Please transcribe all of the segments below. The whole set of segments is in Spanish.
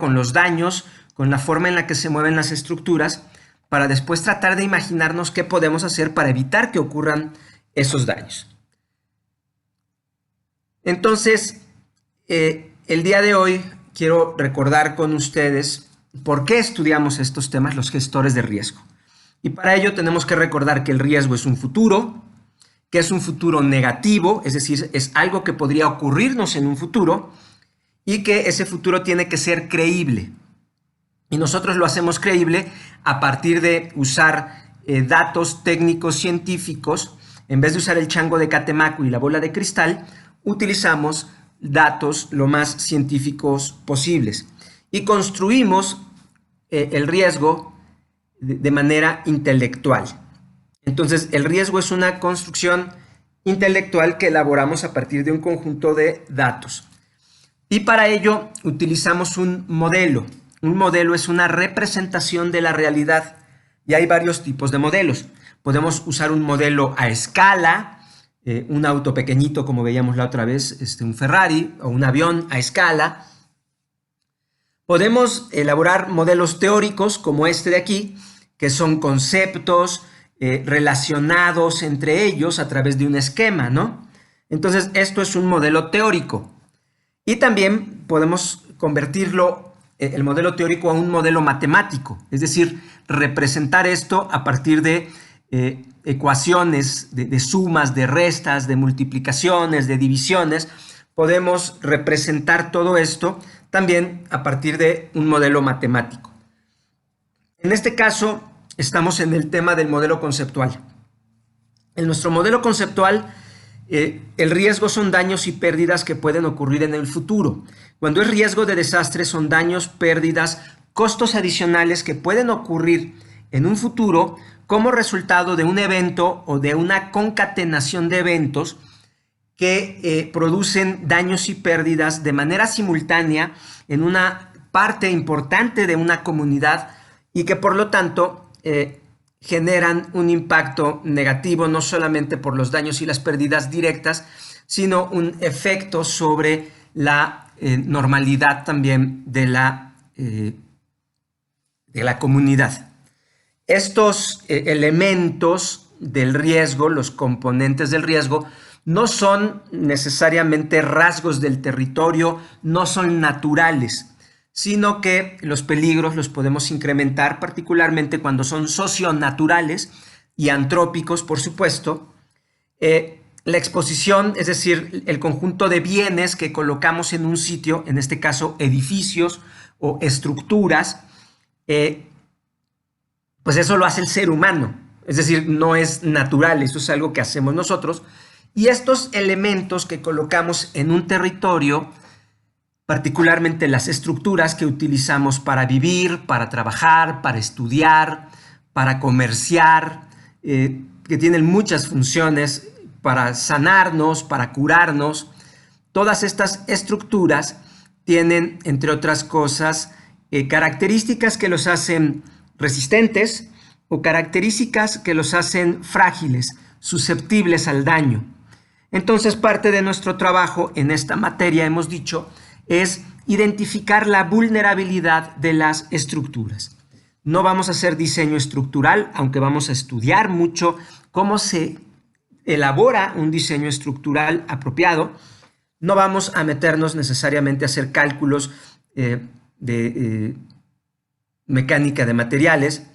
con los daños, con la forma en la que se mueven las estructuras, para después tratar de imaginarnos qué podemos hacer para evitar que ocurran esos daños. Entonces, el día de hoy quiero recordar con ustedes por qué estudiamos estos temas, los gestores de riesgo. Y para ello tenemos que recordar que el riesgo es un futuro, que es un futuro negativo, es decir, es algo que podría ocurrirnos en un futuro y que ese futuro tiene que ser creíble. Y nosotros lo hacemos creíble a partir de usar datos técnicos científicos. En vez de usar el chango de Catemaco y la bola de cristal, utilizamos datos lo más científicos posibles y construimos el riesgo de manera intelectual. Entonces, el riesgo es una construcción intelectual que elaboramos a partir de un conjunto de datos. Y para ello utilizamos un modelo. Un modelo es una representación de la realidad y hay varios tipos de modelos. Podemos usar un modelo a escala, un auto pequeñito como veíamos la otra vez, un Ferrari o un avión a escala. Podemos elaborar modelos teóricos como este de aquí, que son conceptos relacionados entre ellos a través de un esquema, ¿no? Entonces, esto es un modelo teórico. Y también podemos convertirlo, el modelo teórico, a un modelo matemático, es decir, representar esto a partir de ecuaciones, de sumas, de restas, de multiplicaciones, de divisiones. Podemos representar todo esto también a partir de un modelo matemático. En este caso, estamos en el tema del modelo conceptual. En nuestro modelo conceptual, el riesgo son daños y pérdidas que pueden ocurrir en el futuro. Cuando es riesgo de desastre, son daños, pérdidas, costos adicionales que pueden ocurrir en un futuro como resultado de un evento o de una concatenación de eventos que producen daños y pérdidas de manera simultánea en una parte importante de una comunidad y que por lo tanto generan un impacto negativo no solamente por los daños y las pérdidas directas, sino un efecto sobre la normalidad también de la comunidad. Estos elementos del riesgo, los componentes del riesgo, no son necesariamente rasgos del territorio, no son naturales, sino que los peligros los podemos incrementar, particularmente cuando son socionaturales y antrópicos, por supuesto. La exposición, es decir, el conjunto de bienes que colocamos en un sitio, en este caso edificios o estructuras, pues eso lo hace el ser humano, es decir, no es natural, eso es algo que hacemos nosotros. Y estos elementos que colocamos en un territorio, particularmente las estructuras que utilizamos para vivir, para trabajar, para estudiar, para comerciar, que tienen muchas funciones, para sanarnos, para curarnos. Todas estas estructuras tienen, entre otras cosas, características que los hacen resistentes o características que los hacen frágiles, susceptibles al daño. Entonces, parte de nuestro trabajo en esta materia, hemos dicho, es identificar la vulnerabilidad de las estructuras. No vamos a hacer diseño estructural, aunque vamos a estudiar mucho cómo se elabora un diseño estructural apropiado. No vamos a meternos necesariamente a hacer cálculos de mecánica de materiales,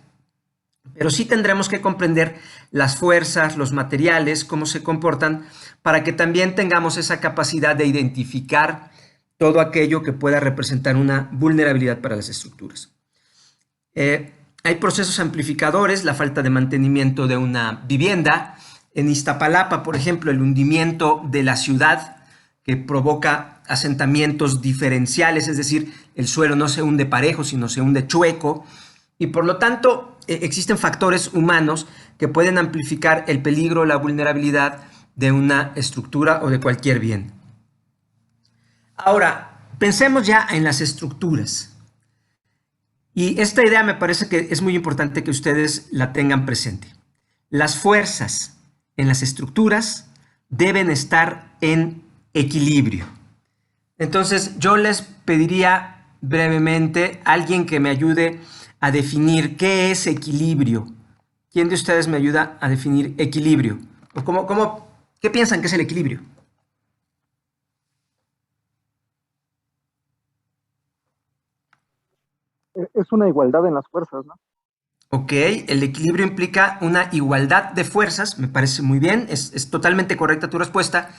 pero sí tendremos que comprender las fuerzas, los materiales, cómo se comportan, para que también tengamos esa capacidad de identificar todo aquello que pueda representar una vulnerabilidad para las estructuras. Hay procesos amplificadores, la falta de mantenimiento de una vivienda. En Iztapalapa, por ejemplo, el hundimiento de la ciudad que provoca asentamientos diferenciales, es decir, el suelo no se hunde parejo, sino se hunde chueco, y por lo tanto existen factores humanos que pueden amplificar el peligro, la vulnerabilidad de una estructura o de cualquier bien. Ahora, pensemos ya en las estructuras. Y esta idea me parece que es muy importante que ustedes la tengan presente. Las fuerzas en las estructuras deben estar en equilibrio. Entonces, yo les pediría brevemente alguien que me ayude a definir qué es equilibrio. ¿Quién de ustedes me ayuda a definir equilibrio? ¿O qué piensan que es el equilibrio? Es una igualdad en las fuerzas, ¿no? Ok, el equilibrio implica una igualdad de fuerzas, me parece muy bien, es totalmente correcta tu respuesta.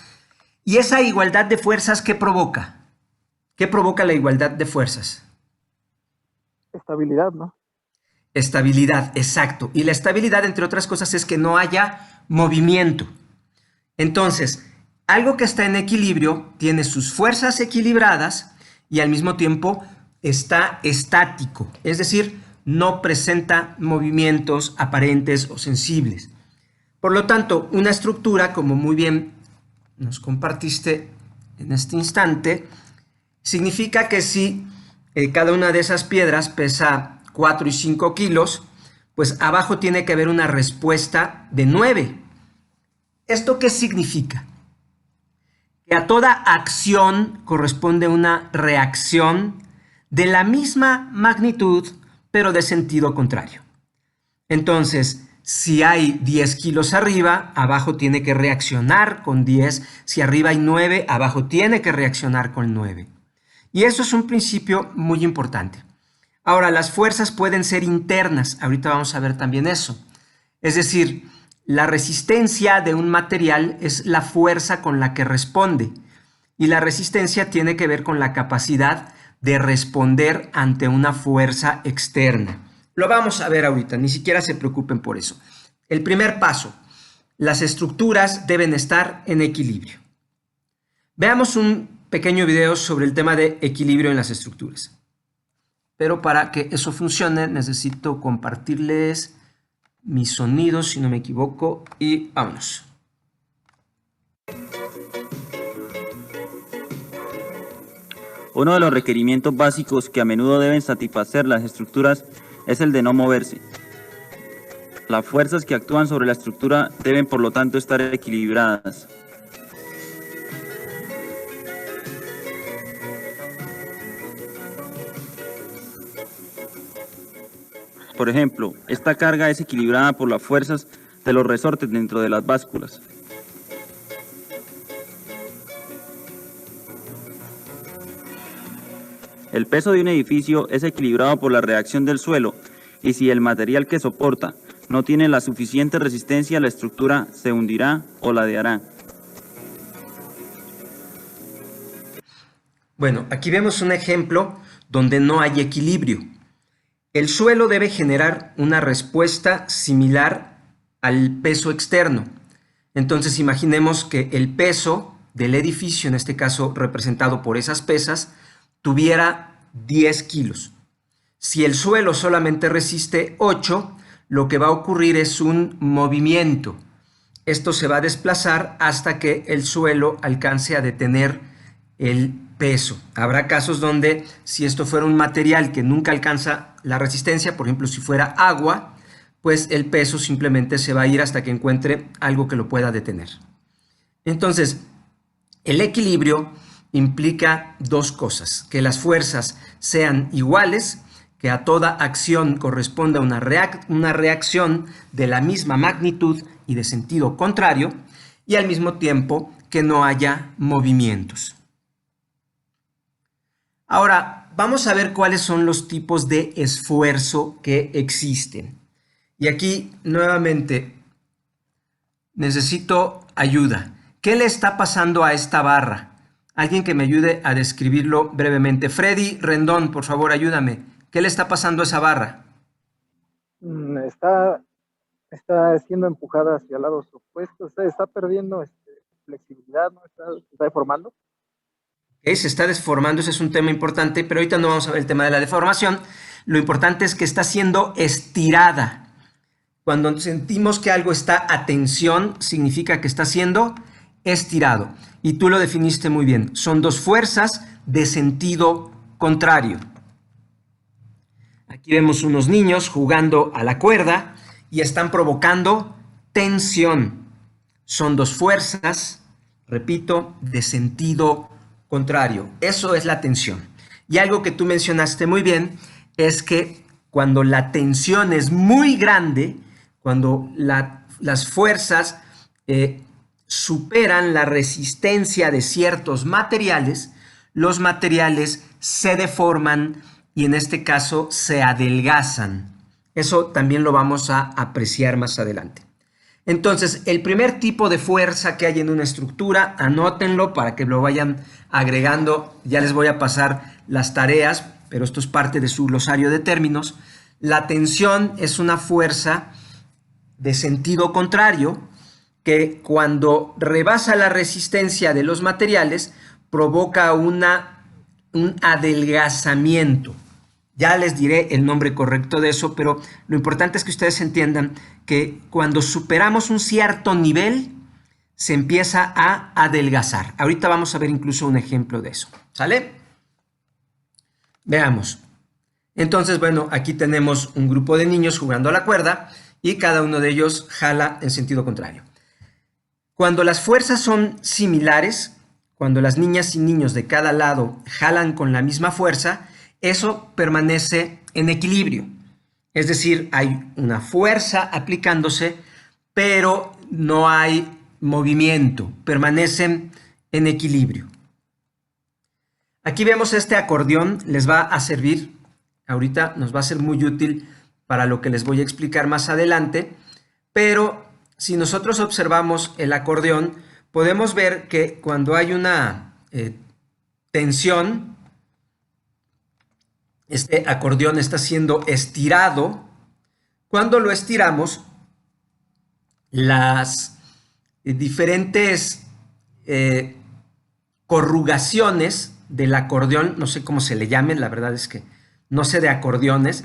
¿Y esa igualdad de fuerzas qué provoca? ¿Qué provoca la igualdad de fuerzas? Estabilidad, ¿no? Estabilidad, exacto. Y la estabilidad, entre otras cosas, es que no haya movimiento. Entonces, algo que está en equilibrio tiene sus fuerzas equilibradas y al mismo tiempo está estático, es decir, no presenta movimientos aparentes o sensibles. Por lo tanto, una estructura, como muy bien nos compartiste en este instante, significa que si cada una de esas piedras pesa 4 y 5 kilos, pues abajo tiene que haber una respuesta de 9. ¿Esto qué significa? Que a toda acción corresponde una reacción de la misma magnitud, pero de sentido contrario. Entonces, si hay 10 kilos arriba, abajo tiene que reaccionar con 10. Si arriba hay 9, abajo tiene que reaccionar con 9. Y eso es un principio muy importante. Ahora, las fuerzas pueden ser internas. Ahorita vamos a ver también eso. Es decir, la resistencia de un material es la fuerza con la que responde. Y la resistencia tiene que ver con la capacidad de responder ante una fuerza externa. Lo vamos a ver ahorita, ni siquiera se preocupen por eso. El primer paso, las estructuras deben estar en equilibrio. Veamos un pequeño video sobre el tema de equilibrio en las estructuras. Pero para que eso funcione necesito compartirles mis sonidos, si no me equivoco, y vámonos. Uno de los requerimientos básicos que a menudo deben satisfacer las estructuras es el de no moverse. Las fuerzas que actúan sobre la estructura deben por lo tanto estar equilibradas. Por ejemplo, esta carga es equilibrada por las fuerzas de los resortes dentro de las básculas. El peso de un edificio es equilibrado por la reacción del suelo y si el material que soporta no tiene la suficiente resistencia, la estructura se hundirá o ladeará. Bueno, aquí vemos un ejemplo donde no hay equilibrio. El suelo debe generar una respuesta similar al peso externo. Entonces imaginemos que el peso del edificio, en este caso representado por esas pesas, tuviera 10 kilos. Si el suelo solamente resiste 8, lo que va a ocurrir es un movimiento. Esto se va a desplazar hasta que el suelo alcance a detener el peso. Habrá casos donde si esto fuera un material que nunca alcanza la resistencia, por ejemplo si fuera agua, pues el peso simplemente se va a ir hasta que encuentre algo que lo pueda detener. Entonces, el equilibrio implica dos cosas: que las fuerzas sean iguales, que a toda acción corresponda una reacción de la misma magnitud y de sentido contrario, y al mismo tiempo que no haya movimientos. Ahora, vamos a ver cuáles son los tipos de esfuerzo que existen. Y aquí, nuevamente, necesito ayuda. ¿Qué le está pasando a esta barra? Alguien que me ayude a describirlo brevemente. Freddy Rendón, por favor, ayúdame. ¿Qué le está pasando a esa barra? Está siendo empujada hacia lados opuestos, está perdiendo flexibilidad, ¿no? Se está deformando. Se está deformando, ese es un tema importante, pero ahorita no vamos a ver el tema de la deformación. Lo importante es que está siendo estirada. Cuando sentimos que algo está a tensión, significa que está siendo estirado. Y tú lo definiste muy bien. Son dos fuerzas de sentido contrario. Aquí vemos unos niños jugando a la cuerda y están provocando tensión. Son dos fuerzas, repito, de sentido contrario. Eso es la tensión. Y algo que tú mencionaste muy bien es que cuando la tensión es muy grande, cuando las fuerzas superan la resistencia de ciertos materiales, los materiales se deforman y en este caso se adelgazan. Eso también lo vamos a apreciar más adelante. Entonces, el primer tipo de fuerza que hay en una estructura, anótenlo para que lo vayan agregando. Ya les voy a pasar las tareas, pero esto es parte de su glosario de términos. La tensión es una fuerza de sentido contrario que cuando rebasa la resistencia de los materiales provoca un adelgazamiento. Ya les diré el nombre correcto de eso, pero lo importante es que ustedes entiendan que cuando superamos un cierto nivel, se empieza a adelgazar. Ahorita vamos a ver incluso un ejemplo de eso. ¿Sale? Veamos. Entonces, bueno, aquí tenemos un grupo de niños jugando a la cuerda y cada uno de ellos jala en sentido contrario. Cuando las fuerzas son similares, cuando las niñas y niños de cada lado jalan con la misma fuerza, eso permanece en equilibrio. Es decir, hay una fuerza aplicándose, pero no hay movimiento, permanecen en equilibrio. Aquí vemos este acordeón, les va a servir, ahorita nos va a ser muy útil para lo que les voy a explicar más adelante, pero si nosotros observamos el acordeón, podemos ver que cuando hay una tensión, este acordeón está siendo estirado. Cuando lo estiramos, las diferentes corrugaciones del acordeón, no sé cómo se le llamen, la verdad es que no sé de acordeones,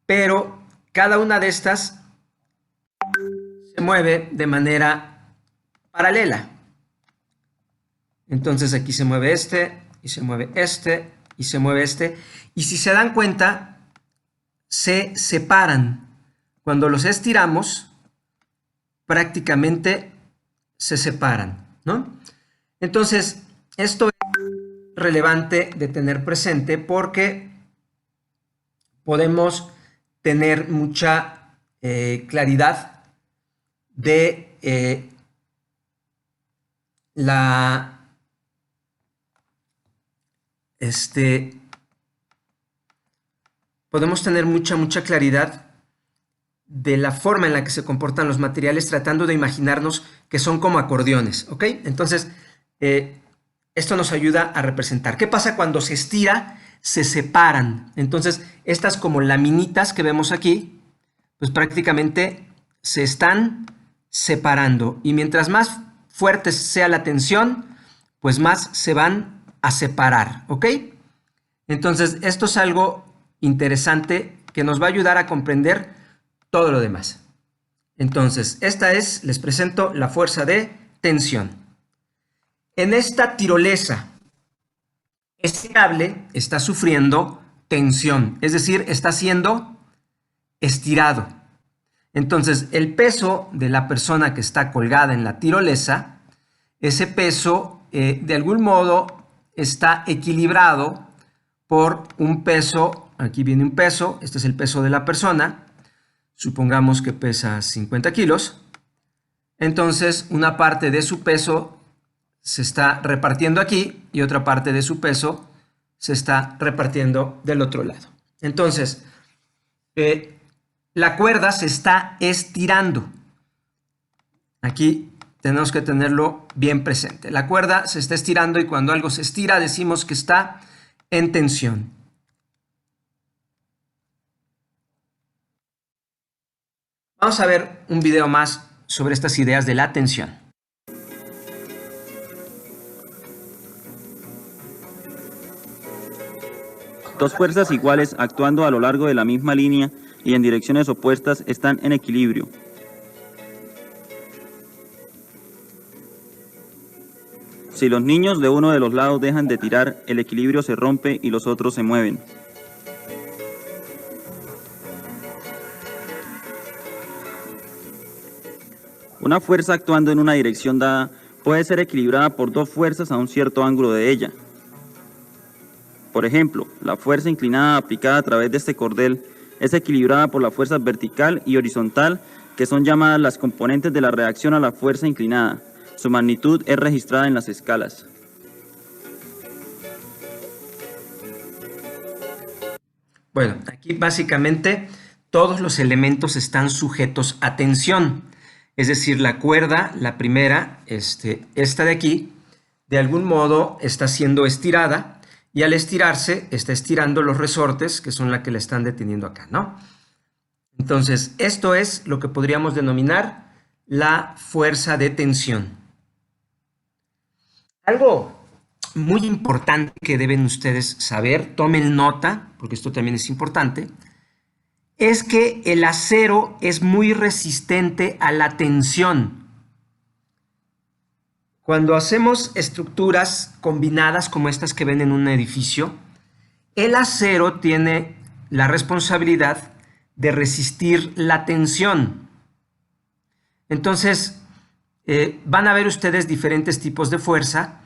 pero cada una de estas se mueve de manera paralela. Entonces aquí se mueve este, y se mueve este, y se mueve este, y si se dan cuenta, se separan. Cuando los estiramos, prácticamente se separan, ¿no? Entonces, esto es relevante de tener presente porque podemos tener mucha claridad de podemos tener mucha claridad de la forma en la que se comportan los materiales, tratando de imaginarnos que son como acordeones, ¿ok? Entonces, esto nos ayuda a representar. ¿Qué pasa cuando se estira? Se separan. Entonces, estas como laminitas que vemos aquí, pues prácticamente se están separando. Y mientras más fuerte sea la tensión, pues más se van a separar, ¿ok? Entonces, esto es algo interesante que nos va a ayudar a comprender todo lo demás. Entonces, esta es, les presento la fuerza de tensión. En esta tirolesa, este cable está sufriendo tensión, es decir, está siendo estirado. Entonces, el peso de la persona que está colgada en la tirolesa, ese peso, de algún modo, está equilibrado por un peso. Aquí viene un peso, este es el peso de la persona. Supongamos que pesa 50 kilos. Entonces, una parte de su peso se está repartiendo aquí y otra parte de su peso se está repartiendo del otro lado. Entonces, la cuerda se está estirando. Aquí tenemos que tenerlo bien presente. La cuerda se está estirando y cuando algo se estira decimos que está en tensión. Vamos a ver un video más sobre estas ideas de la tensión. Dos fuerzas iguales actuando a lo largo de la misma línea y en direcciones opuestas están en equilibrio. Si los niños de uno de los lados dejan de tirar, el equilibrio se rompe y los otros se mueven. Una fuerza actuando en una dirección dada puede ser equilibrada por dos fuerzas a un cierto ángulo de ella. Por Por ejemplo, la fuerza inclinada aplicada a través de este cordel es equilibrada por la fuerza vertical y horizontal, que son llamadas las componentes de la reacción a la fuerza inclinada. Su magnitud es registrada en las escalas. Bueno, aquí básicamente todos los elementos están sujetos a tensión. Es decir, la cuerda, la primera, esta de aquí, de algún modo está siendo estirada y al estirarse está estirando los resortes que son la que le están deteniendo acá, ¿no? Entonces, esto es lo que podríamos denominar la fuerza de tensión. Algo muy importante que deben ustedes saber, tomen nota, porque esto también es importante, es que el acero es muy resistente a la tensión. Cuando hacemos estructuras combinadas como estas que ven en un edificio, el acero tiene la responsabilidad de resistir la tensión. Entonces, van a ver ustedes diferentes tipos de fuerza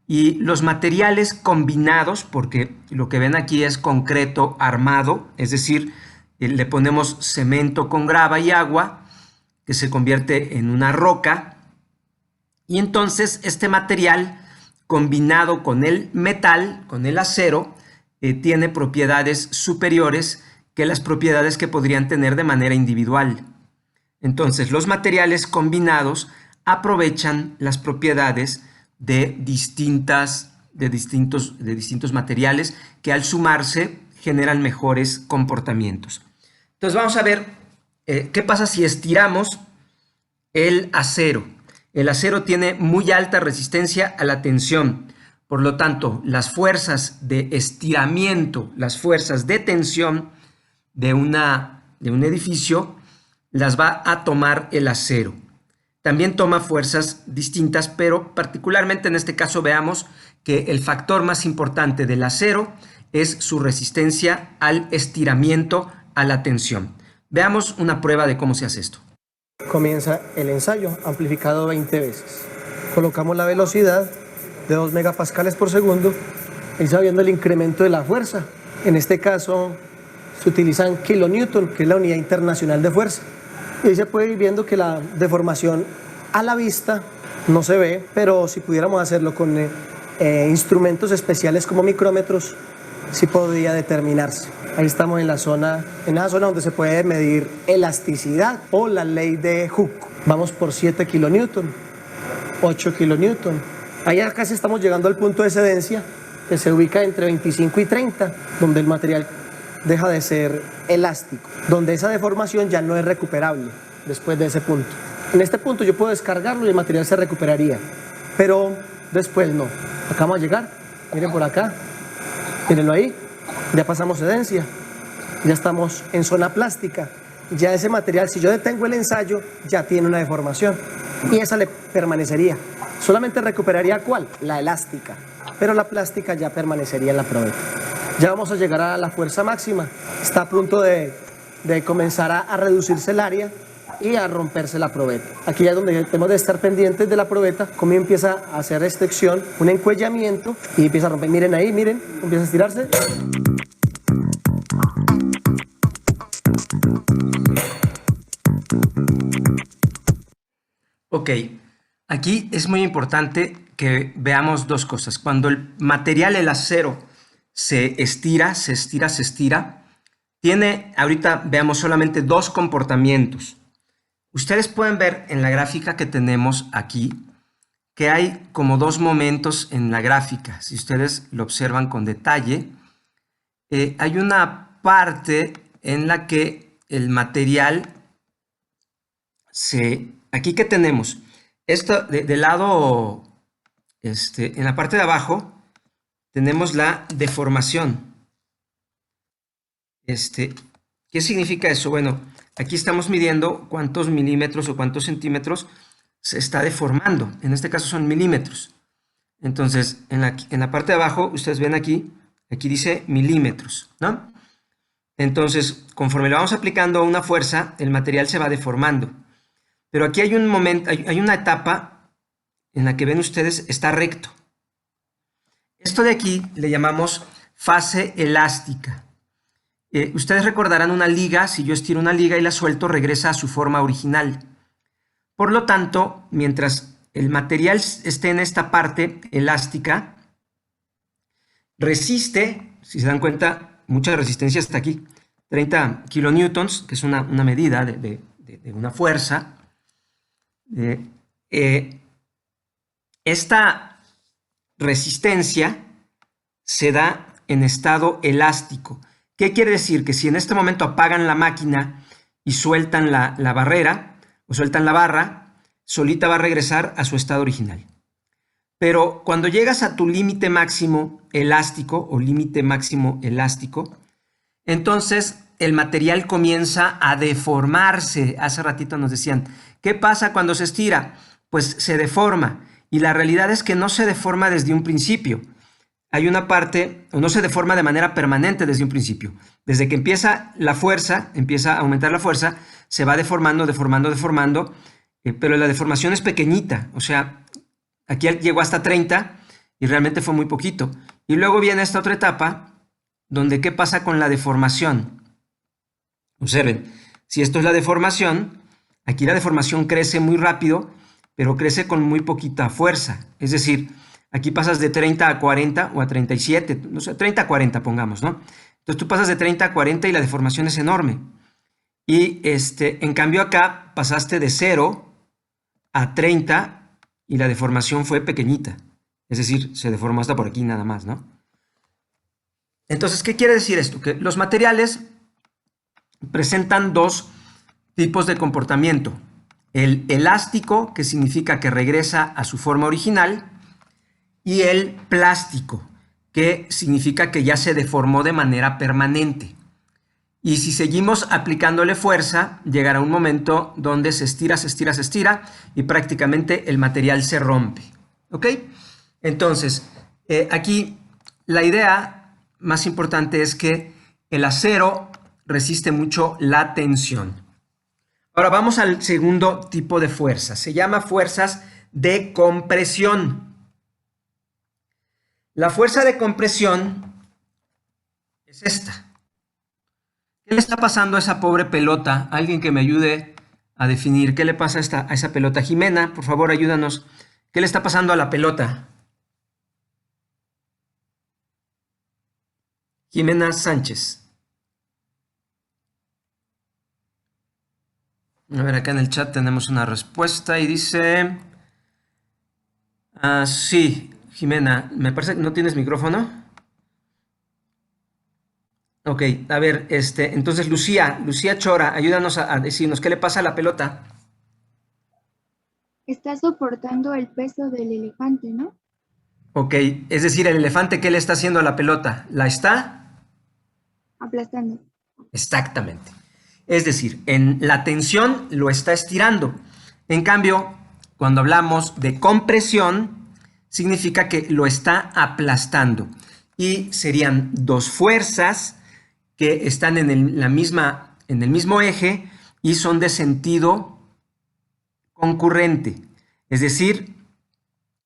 y los materiales combinados, porque lo que ven aquí es concreto armado, es decir, le ponemos cemento con grava y agua, que se convierte en una roca, y entonces este material combinado con el metal, con el acero, tiene propiedades superiores que las propiedades que podrían tener de manera individual. Entonces, los materiales combinados aprovechan las propiedades de distintos materiales que al sumarse generan mejores comportamientos. Entonces vamos a ver qué pasa si estiramos el acero. El acero tiene muy alta resistencia a la tensión. Por lo tanto, las fuerzas de estiramiento, las fuerzas de tensión de un edificio las va a tomar el acero. También toma fuerzas distintas, pero particularmente en este caso veamos que el factor más importante del acero es su resistencia al estiramiento, a la tensión. Veamos una prueba de cómo se hace esto. Comienza el ensayo, amplificado 20 veces. Colocamos la velocidad de 2 megapascales por segundo y está viendo el incremento de la fuerza. En este caso se utilizan kilonewton, que es la unidad internacional de fuerza. Y ahí se puede ir viendo que la deformación a la vista no se ve, pero si pudiéramos hacerlo con instrumentos especiales como micrómetros, sí podría determinarse. Ahí estamos en esa zona donde se puede medir elasticidad o la ley de Hooke. Vamos por 7 kilonewton, 8 kilonewton. Allá casi estamos llegando al punto de excedencia, que se ubica entre 25 y 30, donde el material deja de ser elástico, donde esa deformación ya no es recuperable después de ese punto. En este punto yo puedo descargarlo y el material se recuperaría, pero después no. Acá vamos a llegar, miren por acá, mírenlo ahí, ya pasamos excedencia, ya estamos en zona plástica, ya ese material, si yo detengo el ensayo, ya tiene una deformación y esa le permanecería. Solamente recuperaría ¿cuál? La elástica, pero la plástica ya permanecería en la probeta. Ya vamos a llegar a la fuerza máxima, está a punto de comenzar a reducirse el área y a romperse la probeta. Aquí ya es donde tenemos de estar pendientes de la probeta, cómo empieza a hacer extensión, un encuellamiento y empieza a romper. Miren ahí, miren, empieza a estirarse. Ok, aquí es muy importante que veamos dos cosas. Cuando el material, el acero, se estira, tiene, ahorita veamos solamente dos comportamientos. Ustedes pueden ver en la gráfica que tenemos aquí que hay como dos momentos en la gráfica. Si ustedes lo observan con detalle, hay una parte en la que el material aquí que tenemos, esto del lado, en la parte de abajo, tenemos la deformación. ¿Qué significa eso? Bueno, aquí estamos midiendo cuántos milímetros o cuántos centímetros se está deformando. En este caso son milímetros. Entonces, en la parte de abajo, ustedes ven aquí dice milímetros, ¿no? Entonces, conforme le vamos aplicando una fuerza, el material se va deformando. Pero aquí hay un momento, hay una etapa en la que ven ustedes está recto. Esto de aquí le llamamos fase elástica. Ustedes recordarán una liga, si yo estiro una liga y la suelto, regresa a su forma original. Por lo tanto, mientras el material esté en esta parte elástica, resiste, si se dan cuenta, mucha resistencia hasta aquí, 30 kilonewtons, que es una medida de una fuerza. Esta resistencia se da en estado elástico. ¿Qué quiere decir? Que si en este momento apagan la máquina y sueltan la barrera o sueltan la barra, solita va a regresar a su estado original. Pero cuando llegas a tu límite máximo elástico o límite máximo elástico, entonces el material comienza a deformarse. Hace ratito nos decían, ¿qué pasa cuando se estira? Pues se deforma. Y la realidad es que no se deforma desde un principio. Hay una parte, o no se deforma de manera permanente desde un principio. Desde que empieza la fuerza, empieza a aumentar la fuerza, se va deformando, pero la deformación es pequeñita. O sea, aquí llegó hasta 30 y realmente fue muy poquito. Y luego viene esta otra etapa, donde ¿qué pasa con la deformación? Observen, si esto es la deformación, aquí la deformación crece muy rápido, pero crece con muy poquita fuerza. Es decir, aquí pasas de 30 a 40 o a 37, no sé, 30 a 40 pongamos, ¿no? Entonces tú pasas de 30 a 40 y la deformación es enorme. Y en cambio acá pasaste de 0 a 30 y la deformación fue pequeñita. Es decir, se deformó hasta por aquí nada más, ¿no? Entonces, ¿qué quiere decir esto? Que los materiales presentan dos tipos de comportamiento. El elástico, que significa que regresa a su forma original, y el plástico, que significa que ya se deformó de manera permanente. Y si seguimos aplicándole fuerza, llegará un momento donde se estira y prácticamente el material se rompe. ¿Ok? Entonces, aquí la idea más importante es que el acero resiste mucho la tensión. Ahora vamos al segundo tipo de fuerza. Se llama fuerzas de compresión. La fuerza de compresión es esta. ¿Qué le está pasando a esa pobre pelota? Alguien que me ayude a definir qué le pasa a esa pelota. Jimena, por favor, ayúdanos. ¿Qué le está pasando a la pelota? Jimena Sánchez. A ver, acá en el chat tenemos una respuesta y dice... sí, Jimena, me parece que no tienes micrófono. Ok, a ver, entonces Lucía Chora, ayúdanos a decirnos qué le pasa a la pelota. Está soportando el peso del elefante, ¿no? Ok, es decir, el elefante, ¿qué le está haciendo a la pelota? ¿La está? Aplastando. Exactamente. Es decir, en la tensión lo está estirando. En cambio, cuando hablamos de compresión, significa que lo está aplastando. Y serían dos fuerzas que están en el mismo eje y son de sentido concurrente. Es decir,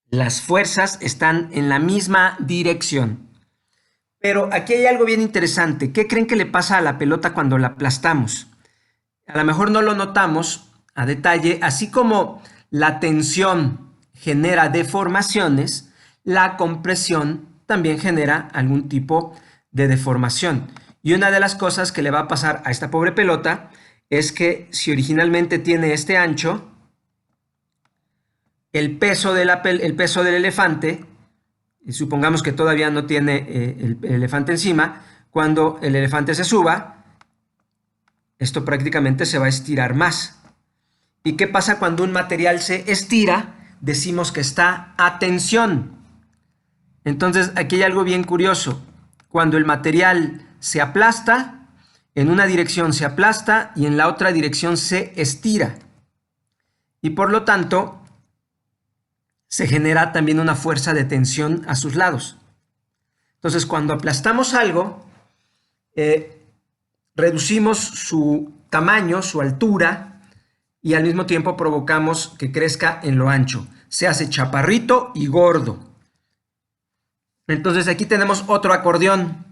las fuerzas están en la misma dirección. Pero aquí hay algo bien interesante. ¿Qué creen que le pasa a la pelota cuando la aplastamos? A lo mejor no lo notamos a detalle, así como la tensión genera deformaciones, la compresión también genera algún tipo de deformación. Y una de las cosas que le va a pasar a esta pobre pelota es que si originalmente tiene este ancho, el peso del elefante, supongamos que todavía no tiene el elefante encima, cuando el elefante se suba, esto prácticamente se va a estirar más. ¿Y qué pasa cuando un material se estira? Decimos que está a tensión. Entonces, aquí hay algo bien curioso. Cuando el material se aplasta, en una dirección se aplasta y en la otra dirección se estira. Y por lo tanto, se genera también una fuerza de tensión a sus lados. Entonces, cuando aplastamos algo, reducimos su tamaño, su altura, y al mismo tiempo provocamos que crezca en lo ancho. Se hace chaparrito y gordo. Entonces aquí tenemos otro acordeón.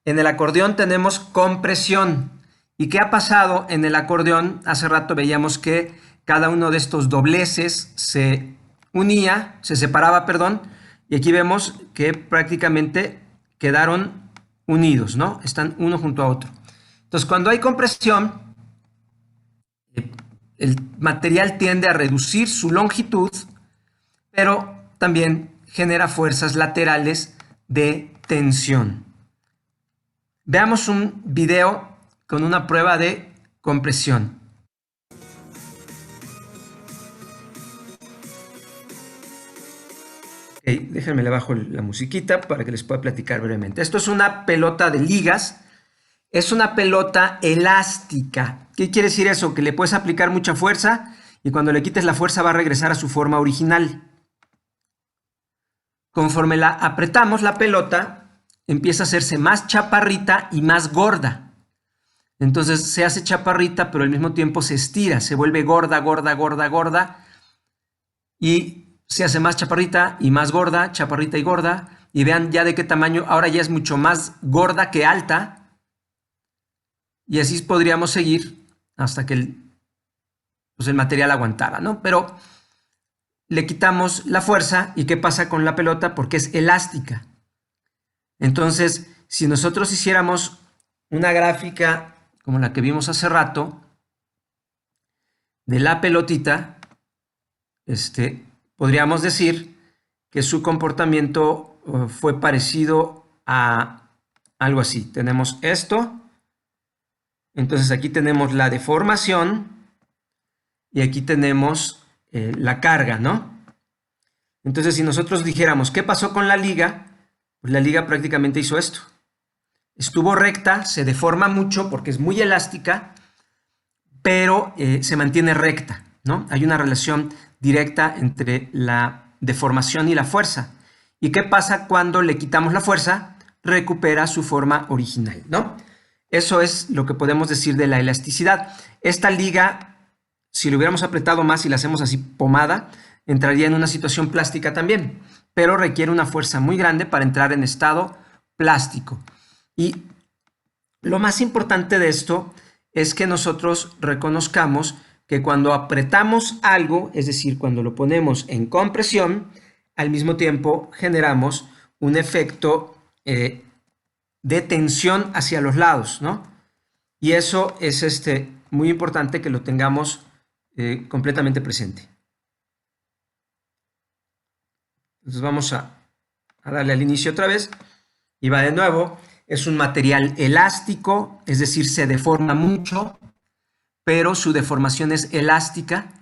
En el acordeón tenemos compresión. ¿Y qué ha pasado en el acordeón? Hace rato veíamos que cada uno de estos dobleces se unía, se separaba, perdón, y aquí vemos que prácticamente quedaron unidos, ¿no? Están uno junto a otro. Entonces, cuando hay compresión, el material tiende a reducir su longitud, pero también genera fuerzas laterales de tensión. Veamos un video con una prueba de compresión. Okay, déjenme le bajo la musiquita para que les pueda platicar brevemente. Esto es una pelota de ligas. Es una pelota elástica. ¿Qué quiere decir eso? Que le puedes aplicar mucha fuerza y cuando le quites la fuerza va a regresar a su forma original. Conforme la apretamos, la pelota empieza a hacerse más chaparrita y más gorda. Entonces se hace chaparrita, pero al mismo tiempo se estira, se vuelve gorda, gorda, gorda, gorda. Y se hace más chaparrita y más gorda, chaparrita y gorda. Y vean ya de qué tamaño, ahora ya es mucho más gorda que alta. Y así podríamos seguir hasta que el material aguantara, ¿no? Pero le quitamos la fuerza y ¿qué pasa con la pelota? Porque es elástica. Entonces, si nosotros hiciéramos una gráfica como la que vimos hace rato de la pelotita, podríamos decir que su comportamiento fue parecido a algo así. Tenemos esto, entonces aquí tenemos la deformación y aquí tenemos la carga, ¿no? Entonces, si nosotros dijéramos, ¿qué pasó con la liga? Pues la liga prácticamente hizo esto. Estuvo recta, se deforma mucho porque es muy elástica, pero se mantiene recta, ¿no? Hay una relación directa entre la deformación y la fuerza. ¿Y qué pasa cuando le quitamos la fuerza? Recupera su forma original, ¿no? Eso es lo que podemos decir de la elasticidad. Esta liga, si lo hubiéramos apretado más y la hacemos así pomada, entraría en una situación plástica también, pero requiere una fuerza muy grande para entrar en estado plástico. Y lo más importante de esto es que nosotros reconozcamos que cuando apretamos algo, es decir, cuando lo ponemos en compresión, al mismo tiempo generamos un efecto de tensión hacia los lados, ¿no? Y eso es muy importante que lo tengamos completamente presente. Entonces vamos a darle al inicio otra vez y va de nuevo. Es un material elástico, es decir, se deforma mucho, pero su deformación es elástica.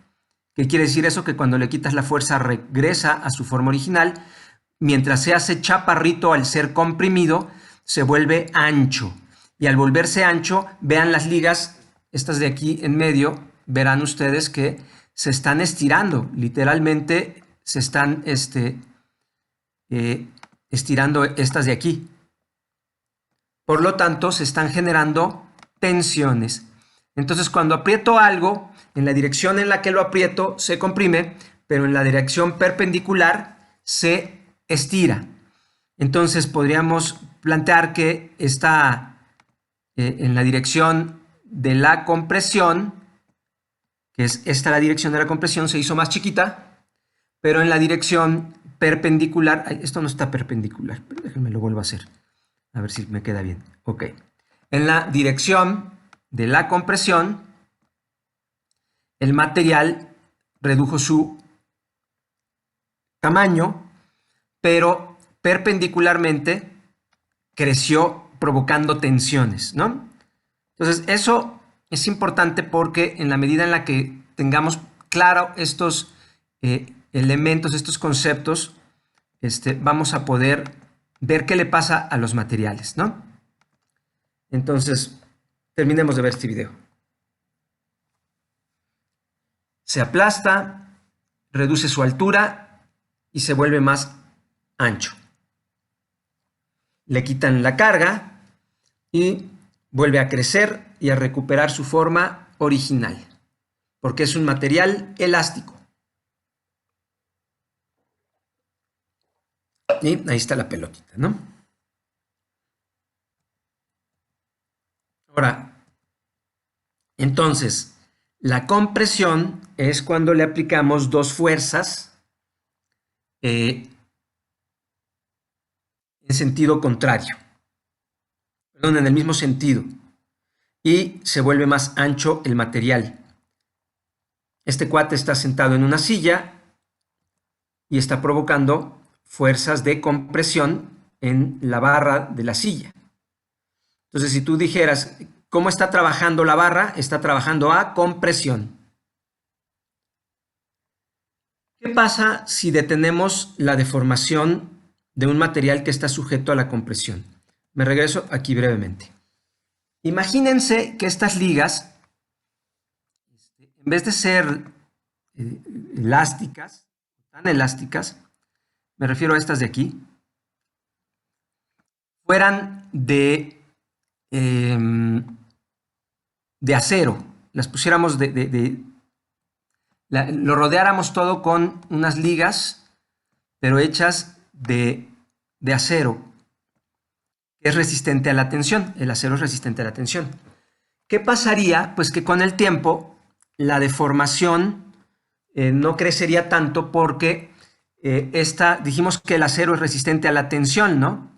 ¿Qué quiere decir eso? Que cuando le quitas la fuerza regresa a su forma original, mientras se hace chaparrito al ser comprimido, se vuelve ancho. Y al volverse ancho, vean las ligas, estas de aquí en medio, verán ustedes que se están estirando, literalmente se están estirando estas de aquí. Por lo tanto, se están generando tensiones. Entonces, cuando aprieto algo, en la dirección en la que lo aprieto se comprime, pero en la dirección perpendicular se estira. Entonces, podríamos plantear que está en la dirección de la compresión, que es esta la dirección de la compresión, se hizo más chiquita, pero en la dirección perpendicular, esto no está perpendicular, pero déjenme lo vuelvo a hacer. A ver si me queda bien. Ok. En la dirección de la compresión, el material redujo su tamaño, pero perpendicularmente creció provocando tensiones, ¿no? Entonces, eso es importante porque en la medida en la que tengamos claro estos elementos, estos conceptos, vamos a poder ver qué le pasa a los materiales, ¿no? Entonces, terminemos de ver este video. Se aplasta, reduce su altura y se vuelve más ancho. Le quitan la carga y vuelve a crecer y a recuperar su forma original, porque es un material elástico. Y ahí está la pelotita, ¿no? Ahora, entonces, la compresión es cuando le aplicamos dos fuerzas en sentido contrario, perdón, en el mismo sentido, y se vuelve más ancho el material. Este cuate está sentado en una silla y está provocando fuerzas de compresión en la barra de la silla. Entonces, si tú dijeras, ¿cómo está trabajando la barra? Está trabajando a compresión. ¿Qué pasa si detenemos la deformación de un material que está sujeto a la compresión? Me regreso aquí brevemente. Imagínense que estas ligas, en vez de ser elásticas, tan elásticas, me refiero a estas de aquí, fueran de acero, las pusiéramos lo rodeáramos todo con unas ligas, pero hechas de acero, que es resistente a la tensión. El acero es resistente a la tensión. ¿Qué pasaría? Pues que con el tiempo la deformación no crecería tanto porque dijimos que el acero es resistente a la tensión, ¿no?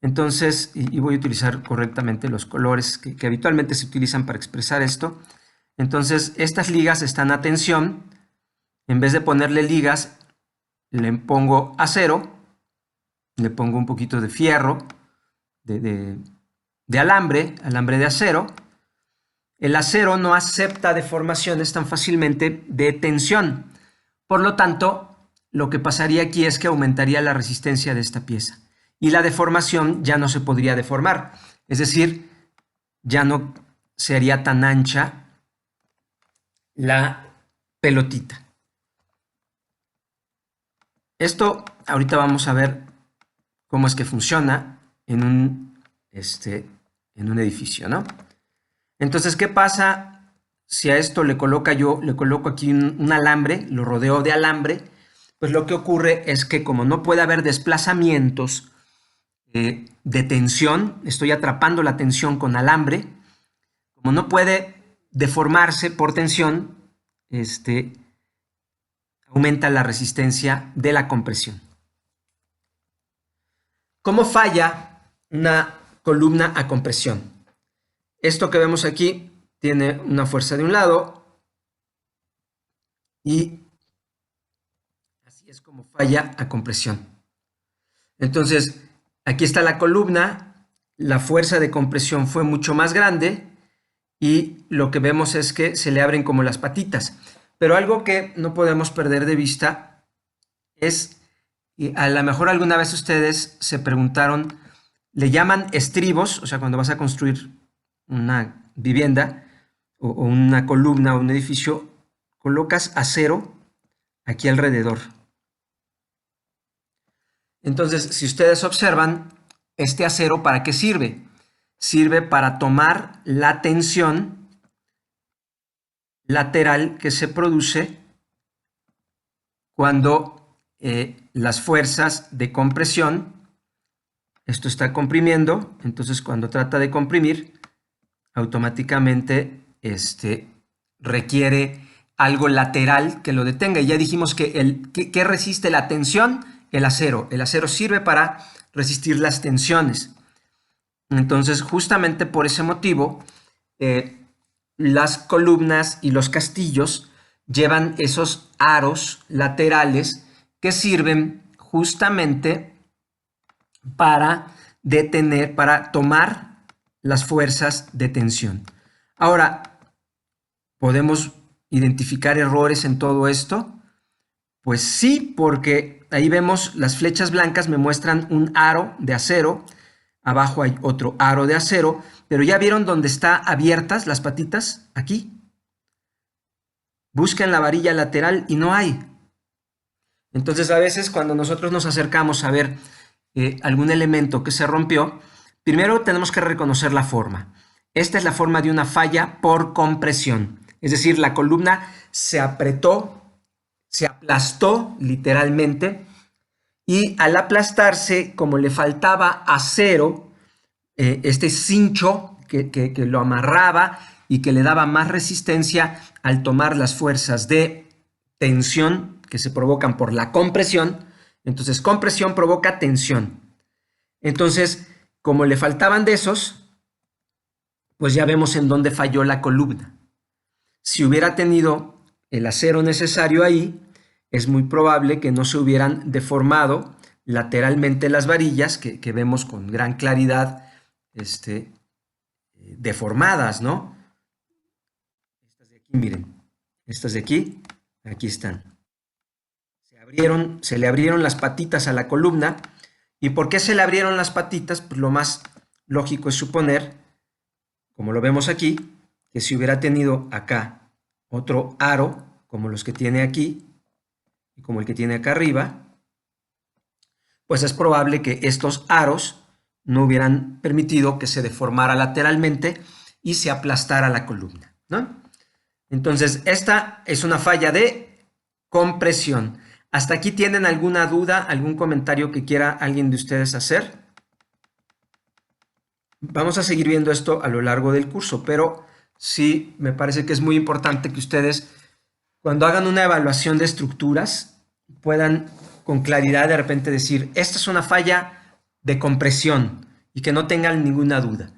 Entonces, y voy a utilizar correctamente los colores que habitualmente se utilizan para expresar esto. Entonces, estas ligas están a tensión. En vez de ponerle ligas, le pongo acero, le pongo un poquito de fierro, de alambre de acero. El acero no acepta deformaciones tan fácilmente de tensión. Por lo tanto, lo que pasaría aquí es que aumentaría la resistencia de esta pieza. Y la deformación ya no se podría deformar. Es decir, ya no sería tan ancha la pelotita. Esto ahorita vamos a ver cómo es que funciona en un edificio, ¿no? Entonces, ¿qué pasa si a esto le coloco aquí un alambre, lo rodeo de alambre? Pues lo que ocurre es que como no puede haber desplazamientos de tensión, estoy atrapando la tensión con alambre, como no puede deformarse por tensión, aumenta la resistencia de la compresión. ¿Cómo falla una columna a compresión? Esto que vemos aquí tiene una fuerza de un lado y así es como falla a compresión. Entonces, aquí está la columna, la fuerza de compresión fue mucho más grande y lo que vemos es que se le abren como las patitas. Pero algo que no podemos perder de vista es, y a lo mejor alguna vez ustedes se preguntaron, le llaman estribos, o sea, cuando vas a construir una vivienda o una columna o un edificio, colocas acero aquí alrededor. Entonces, si ustedes observan, este acero, ¿para qué sirve? Sirve para tomar la tensión lateral que se produce cuando las fuerzas de compresión, esto está comprimiendo, entonces cuando trata de comprimir, automáticamente requiere algo lateral que lo detenga. Y ya dijimos que ¿qué resiste la tensión? El acero. El acero sirve para resistir las tensiones. Entonces, justamente por ese motivo, las columnas y los castillos llevan esos aros laterales que sirven justamente para detener, para tomar las fuerzas de tensión. Ahora, ¿podemos identificar errores en todo esto? Pues sí, porque ahí vemos las flechas blancas me muestran un aro de acero, abajo hay otro aro de acero, pero ya vieron dónde están abiertas las patitas, aquí. Busquen la varilla lateral y no hay. Entonces a veces cuando nosotros nos acercamos a ver algún elemento que se rompió, primero tenemos que reconocer la forma. Esta es la forma de una falla por compresión. Es decir, la columna se apretó, se aplastó literalmente y al aplastarse, como le faltaba acero, este cincho que lo amarraba y que le daba más resistencia al tomar las fuerzas de tensión que se provocan por la compresión. Entonces, compresión provoca tensión. Entonces, como le faltaban de esos, pues ya vemos en dónde falló la columna. Si hubiera tenido el acero necesario ahí, es muy probable que no se hubieran deformado lateralmente las varillas, que vemos con gran claridad deformadas, ¿no? Estas de aquí, miren, estas de aquí están. Se le abrieron las patitas a la columna. ¿Y por qué se le abrieron las patitas? Pues lo más lógico es suponer, como lo vemos aquí, que si hubiera tenido acá otro aro, como los que tiene aquí, y como el que tiene acá arriba, pues es probable que estos aros no hubieran permitido que se deformara lateralmente y se aplastara la columna, ¿no? Entonces, esta es una falla de compresión. ¿Hasta aquí tienen alguna duda, algún comentario que quiera alguien de ustedes hacer? Vamos a seguir viendo esto a lo largo del curso, pero sí me parece que es muy importante que ustedes, cuando hagan una evaluación de estructuras, puedan con claridad de repente decir, esta es una falla de compresión y que no tengan ninguna duda.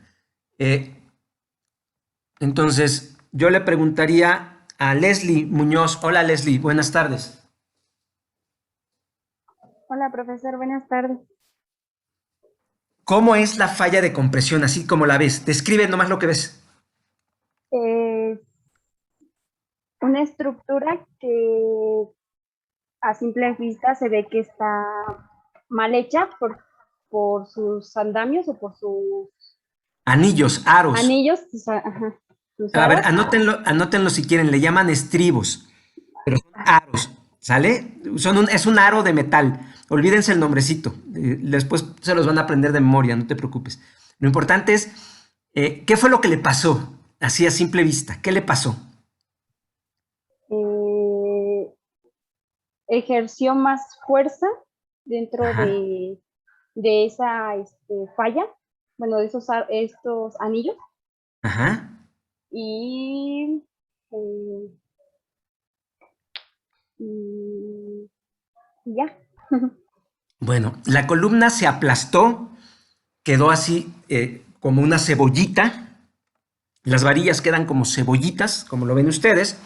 Entonces, yo le preguntaría a Leslie Muñoz. Hola Leslie, buenas tardes. Hola, profesor, buenas tardes. ¿Cómo es la falla de compresión, así como la ves? Describe nomás lo que ves. Una estructura que a simple vista se ve que está mal hecha por sus andamios o por sus Anillos, aros. anillos. Ajá, sus A ver, aros. anótenlo si quieren, le llaman estribos, pero son aros, ¿sale? Es un aro de metal. Olvídense el nombrecito, después se los van a aprender de memoria, no te preocupes. Lo importante es, ¿qué fue lo que le pasó? Así a simple vista, ¿qué le pasó? Ejerció más fuerza dentro Ajá. de esa falla, bueno, de estos anillos. Ajá. Y ya. Bueno, la columna se aplastó, quedó así como una cebollita. Las varillas quedan como cebollitas, como lo ven ustedes,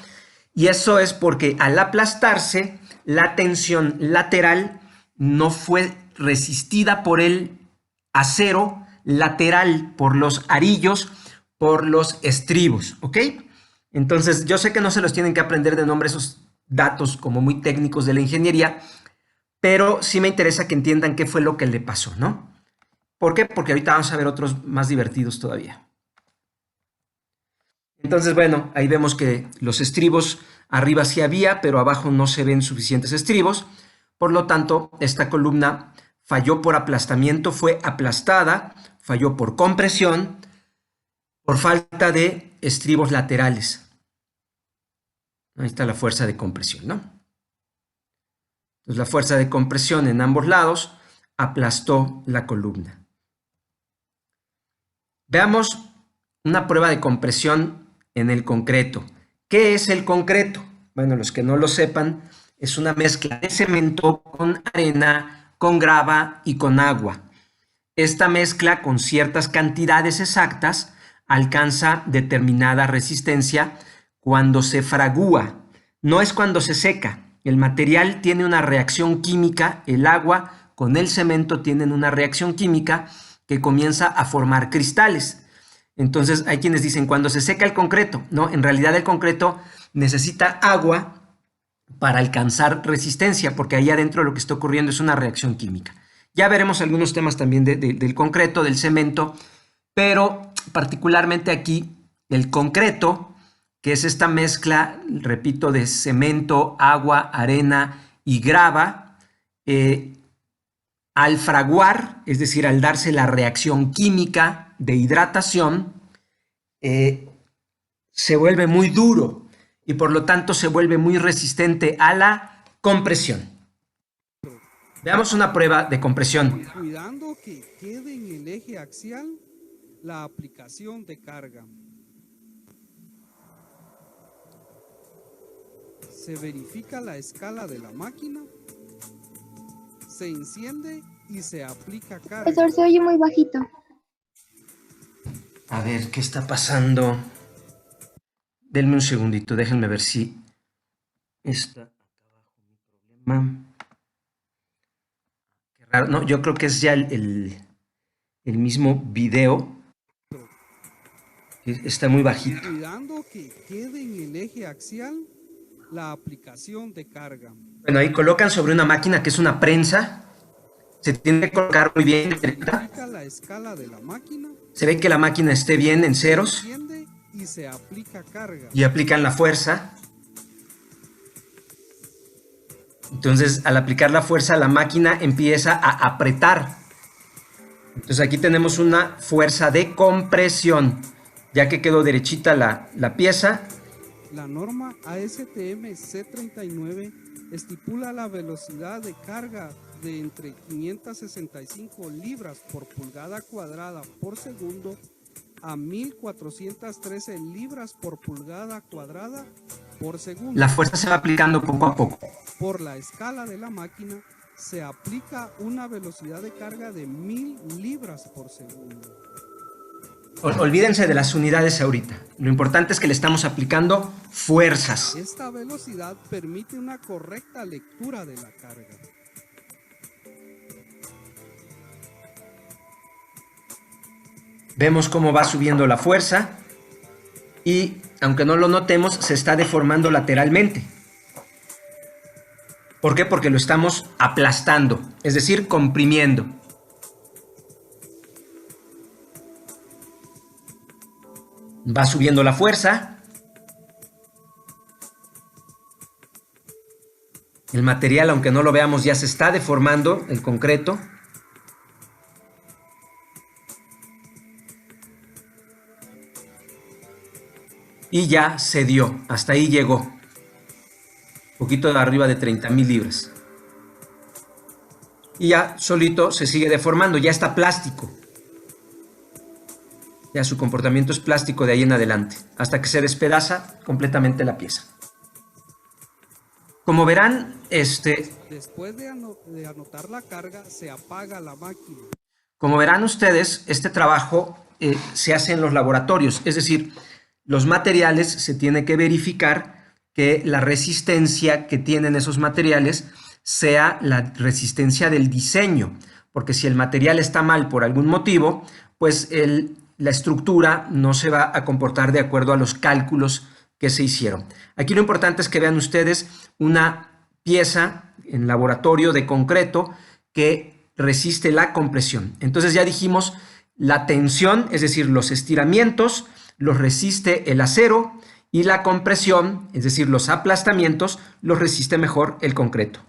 y eso es porque al aplastarse, la tensión lateral no fue resistida por el acero lateral, por los arillos, por los estribos, ¿ok? Entonces, yo sé que no se los tienen que aprender de nombre esos datos como muy técnicos de la ingeniería, pero sí me interesa que entiendan qué fue lo que le pasó, ¿no? ¿Por qué? Porque ahorita vamos a ver otros más divertidos todavía. Entonces, bueno, ahí vemos que los estribos arriba sí había, pero abajo no se ven suficientes estribos. Por lo tanto, esta columna falló por aplastamiento, fue aplastada, falló por compresión, por falta de estribos laterales. Ahí está la fuerza de compresión, ¿no? Entonces, la fuerza de compresión en ambos lados aplastó la columna. Veamos una prueba de compresión en el concreto. ¿Qué es el concreto? Bueno, los que no lo sepan, es una mezcla de cemento con arena, con grava y con agua. Esta mezcla con ciertas cantidades exactas alcanza determinada resistencia cuando se fragúa. No es cuando se seca. El material tiene una reacción química, el agua con el cemento tienen una reacción química que comienza a formar cristales. Entonces hay quienes dicen cuando se seca el concreto. No, en realidad el concreto necesita agua para alcanzar resistencia, porque ahí adentro lo que está ocurriendo es una reacción química. Ya veremos algunos temas también del concreto, del cemento, pero particularmente aquí el concreto, que es esta mezcla, repito, de cemento, agua, arena y grava, al fraguar, es decir, al darse la reacción química de hidratación, se vuelve muy duro y por lo tanto se vuelve muy resistente a la compresión. Veamos una prueba de compresión. Cuidando que quede en el eje axial la aplicación de carga. Se verifica la escala de la máquina, se enciende y se aplica carga. Profesor, se oye muy bajito. A ver, ¿qué está pasando? Denme un segundito, déjenme ver si está acá abajo mi problema. Qué raro. No, yo creo que es ya el mismo video. Está muy bajito. Cuidando que quede en el eje axial la aplicación de carga. Bueno, ahí colocan sobre una máquina que es una prensa. Se tiene que colocar muy bien. Verifica la escala de la máquina, Se ve que la máquina esté bien en ceros se enciende y se aplica carga. y aplican la fuerza. Entonces, al aplicar la fuerza, la máquina empieza a apretar. Entonces, aquí tenemos una fuerza de compresión. Ya que quedó derechita la pieza, La norma ASTM C39 estipula la velocidad de carga de entre 565 libras por pulgada cuadrada por segundo a 1413 libras por pulgada cuadrada por segundo. la fuerza se va aplicando poco a poco. Por la escala de la máquina se aplica una velocidad de carga de 1000 libras por segundo. Olvídense de las unidades ahorita. Lo importante es que le estamos aplicando fuerzas. Esta velocidad permite una correcta lectura de la carga. Vemos cómo va subiendo la fuerza y, aunque no lo notemos, se está deformando lateralmente. ¿Por qué? Porque lo estamos aplastando, es decir, comprimiendo. Va subiendo la fuerza. El material, aunque no lo veamos, ya se está deformando, el concreto. Y ya se dio, hasta ahí llegó. Un poquito de arriba de 30,000 libras. Y ya solito se sigue deformando, ya está plástico. Ya su comportamiento es plástico de ahí en adelante, hasta que se despedaza completamente la pieza. Como verán, Después de anotar la carga, se apaga la máquina. como verán ustedes, este trabajo se hace en los laboratorios, es decir, los materiales se tiene que verificar que la resistencia que tienen esos materiales sea la resistencia del diseño, porque si el material está mal por algún motivo, pues la estructura no se va a comportar de acuerdo a los cálculos que se hicieron. Aquí lo importante es que vean ustedes una pieza en laboratorio de concreto que resiste la compresión. Entonces ya dijimos la tensión, es decir, los estiramientos, los resiste el acero y la compresión, es decir, los aplastamientos, los resiste mejor el concreto.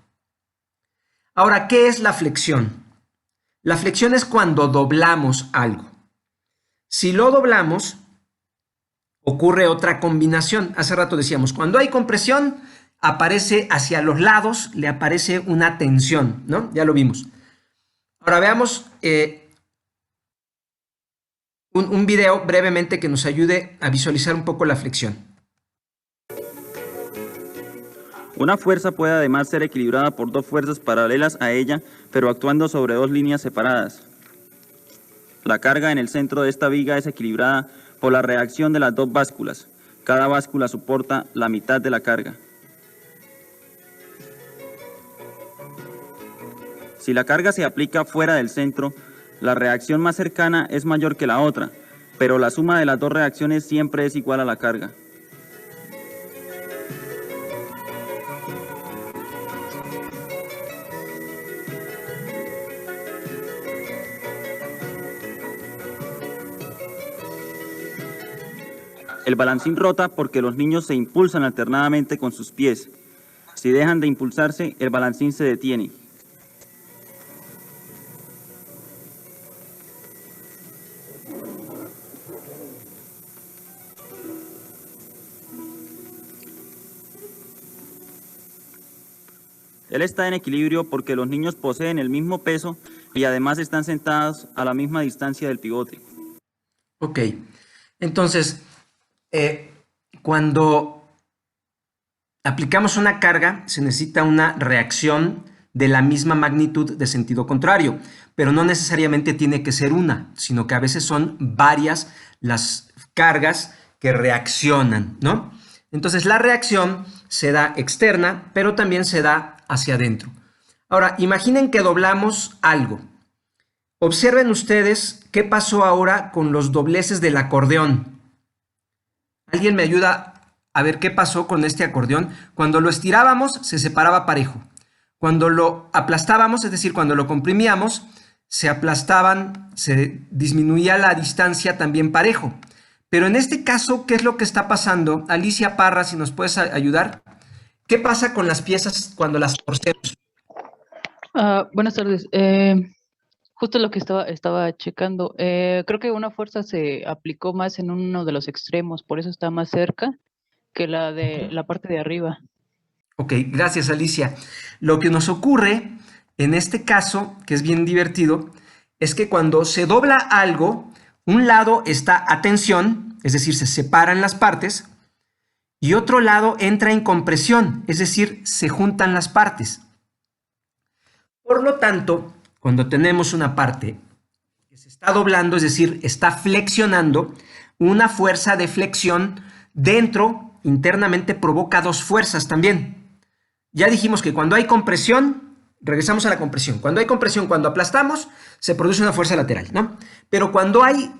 Ahora, ¿qué es la flexión? La flexión es cuando doblamos algo. Si lo doblamos, ocurre otra combinación. Hace rato decíamos, cuando hay compresión, aparece hacia los lados, le aparece una tensión, ¿no? Ya lo vimos. Ahora veamos un video brevemente que nos ayude a visualizar un poco la flexión. Una fuerza puede además ser equilibrada por dos fuerzas paralelas a ella, pero actuando sobre dos líneas separadas. La carga en el centro de esta viga es equilibrada por la reacción de las dos básculas. Cada báscula soporta la mitad de la carga. Si la carga se aplica fuera del centro, la reacción más cercana es mayor que la otra, pero la suma de las dos reacciones siempre es igual a la carga. El balancín rota porque los niños se impulsan alternadamente con sus pies. Si dejan de impulsarse, el balancín se detiene. Él está en equilibrio porque los niños poseen el mismo peso y además están sentados a la misma distancia del pivote. Ok, entonces, cuando aplicamos una carga, se necesita una reacción de la misma magnitud de sentido contrario, pero no necesariamente tiene que ser una, sino que a veces son varias las cargas que reaccionan, ¿no? Entonces la reacción se da externa, pero también se da hacia adentro. Ahora, imaginen que doblamos algo. Observen ustedes qué pasó ahora con los dobleces del acordeón. ¿Alguien me ayuda a ver qué pasó con este acordeón? Cuando lo estirábamos, se separaba parejo. Cuando lo aplastábamos, es decir, cuando lo comprimíamos, se aplastaban, se disminuía la distancia también parejo. Pero en este caso, ¿qué es lo que está pasando? Alicia Parra, si nos puedes ayudar. ¿Qué pasa con las piezas cuando las torcemos? Buenas tardes. Justo lo que estaba checando. Creo que una fuerza se aplicó más en uno de los extremos, por eso está más cerca que la de la parte de arriba. Ok, gracias Alicia. Lo que nos ocurre en este caso, que es bien divertido, es que cuando se dobla algo, un lado está a tensión, es decir, se separan las partes, y otro lado entra en compresión, es decir, se juntan las partes. Por lo tanto, cuando tenemos una parte que se está doblando, es decir, está flexionando, una fuerza de flexión dentro, internamente, provoca dos fuerzas también. Ya dijimos que cuando hay compresión, regresamos a la compresión. Cuando hay compresión, cuando aplastamos, se produce una fuerza lateral, ¿no? Pero cuando hay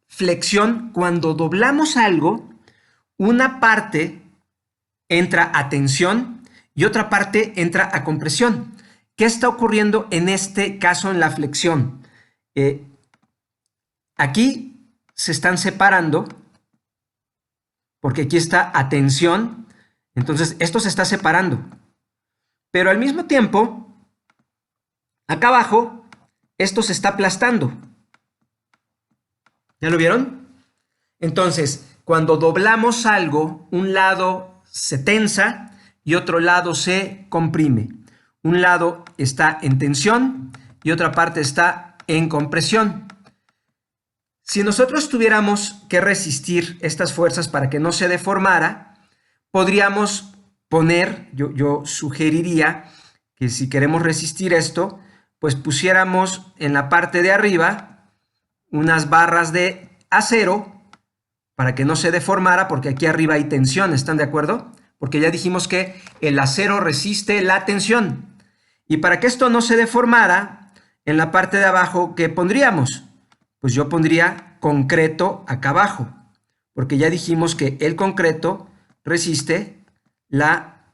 flexión, cuando doblamos algo, una parte entra a tensión y otra parte entra a compresión. ¿Qué está ocurriendo en este caso en la flexión? Aquí se están separando porque aquí está a tensión, entonces esto se está separando. Pero al mismo tiempo, acá abajo, esto se está aplastando. ¿Ya lo vieron? Entonces, cuando doblamos algo, un lado se tensa y otro lado se comprime. Un lado está en tensión y otra parte está en compresión. Si nosotros tuviéramos que resistir estas fuerzas para que no se deformara, podríamos poner, yo sugeriría que si queremos resistir esto, pues pusiéramos en la parte de arriba unas barras de acero para que no se deformara, porque aquí arriba hay tensión, ¿están de acuerdo? Porque ya dijimos que el acero resiste la tensión. Y para que esto no se deformara, en la parte de abajo, ¿qué pondríamos? Pues yo pondría concreto acá abajo, porque ya dijimos que el concreto resiste la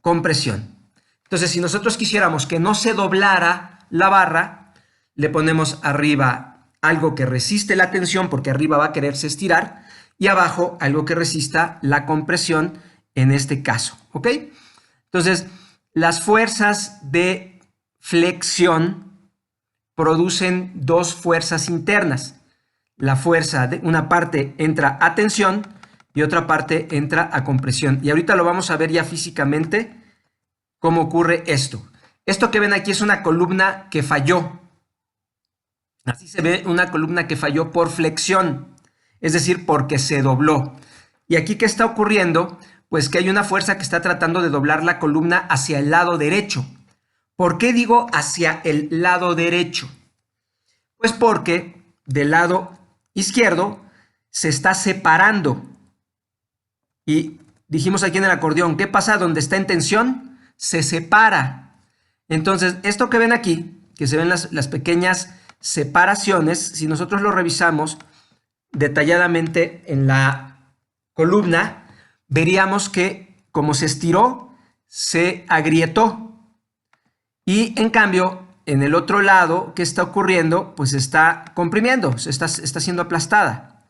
compresión. Entonces, si nosotros quisiéramos que no se doblara la barra, le ponemos arriba algo que resiste la tensión, porque arriba va a quererse estirar, y abajo algo que resista la compresión en este caso, ¿ok? Entonces, las fuerzas de flexión producen dos fuerzas internas. La fuerza de una parte entra a tensión y otra parte entra a compresión. Y ahorita lo vamos a ver ya físicamente cómo ocurre esto. Esto que ven aquí es una columna que falló. Así se ve una columna que falló por flexión, es decir, porque se dobló. ¿Y aquí qué está ocurriendo? Pues que hay una fuerza que está tratando de doblar la columna hacia el lado derecho. ¿Por qué digo hacia el lado derecho? Pues porque del lado izquierdo se está separando. Y dijimos aquí en el acordeón, ¿qué pasa donde está en tensión? Se separa. Entonces, esto que ven aquí, que se ven las pequeñas separaciones, si nosotros lo revisamos detalladamente en la columna, veríamos que como se estiró, se agrietó. Y en cambio, en el otro lado, ¿qué está ocurriendo? Pues está comprimiendo, está siendo aplastada.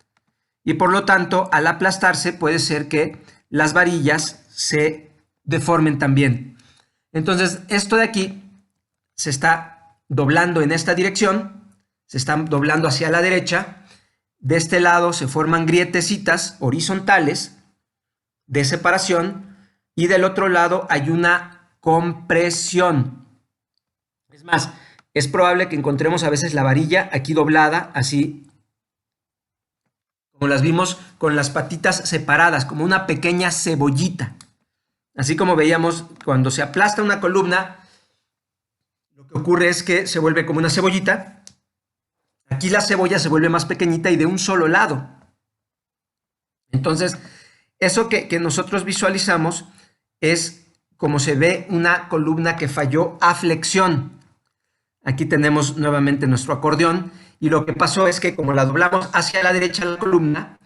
Y por lo tanto, al aplastarse, puede ser que las varillas se deformen también. Entonces, esto de aquí se está doblando en esta dirección, se está doblando hacia la derecha. De este lado se forman grietecitas horizontales de separación y del otro lado hay una compresión. Es más, es probable que encontremos a veces la varilla aquí doblada, así como las vimos, con las patitas separadas, como una pequeña cebollita. Así como veíamos cuando se aplasta una columna, lo que ocurre es que se vuelve como una cebollita. Aquí la cebolla se vuelve más pequeñita y de un solo lado. Entonces, eso que nosotros visualizamos es como se ve una columna que falló a flexión. Aquí tenemos nuevamente nuestro acordeón y lo que pasó es que como la doblamos hacia la derecha la columna,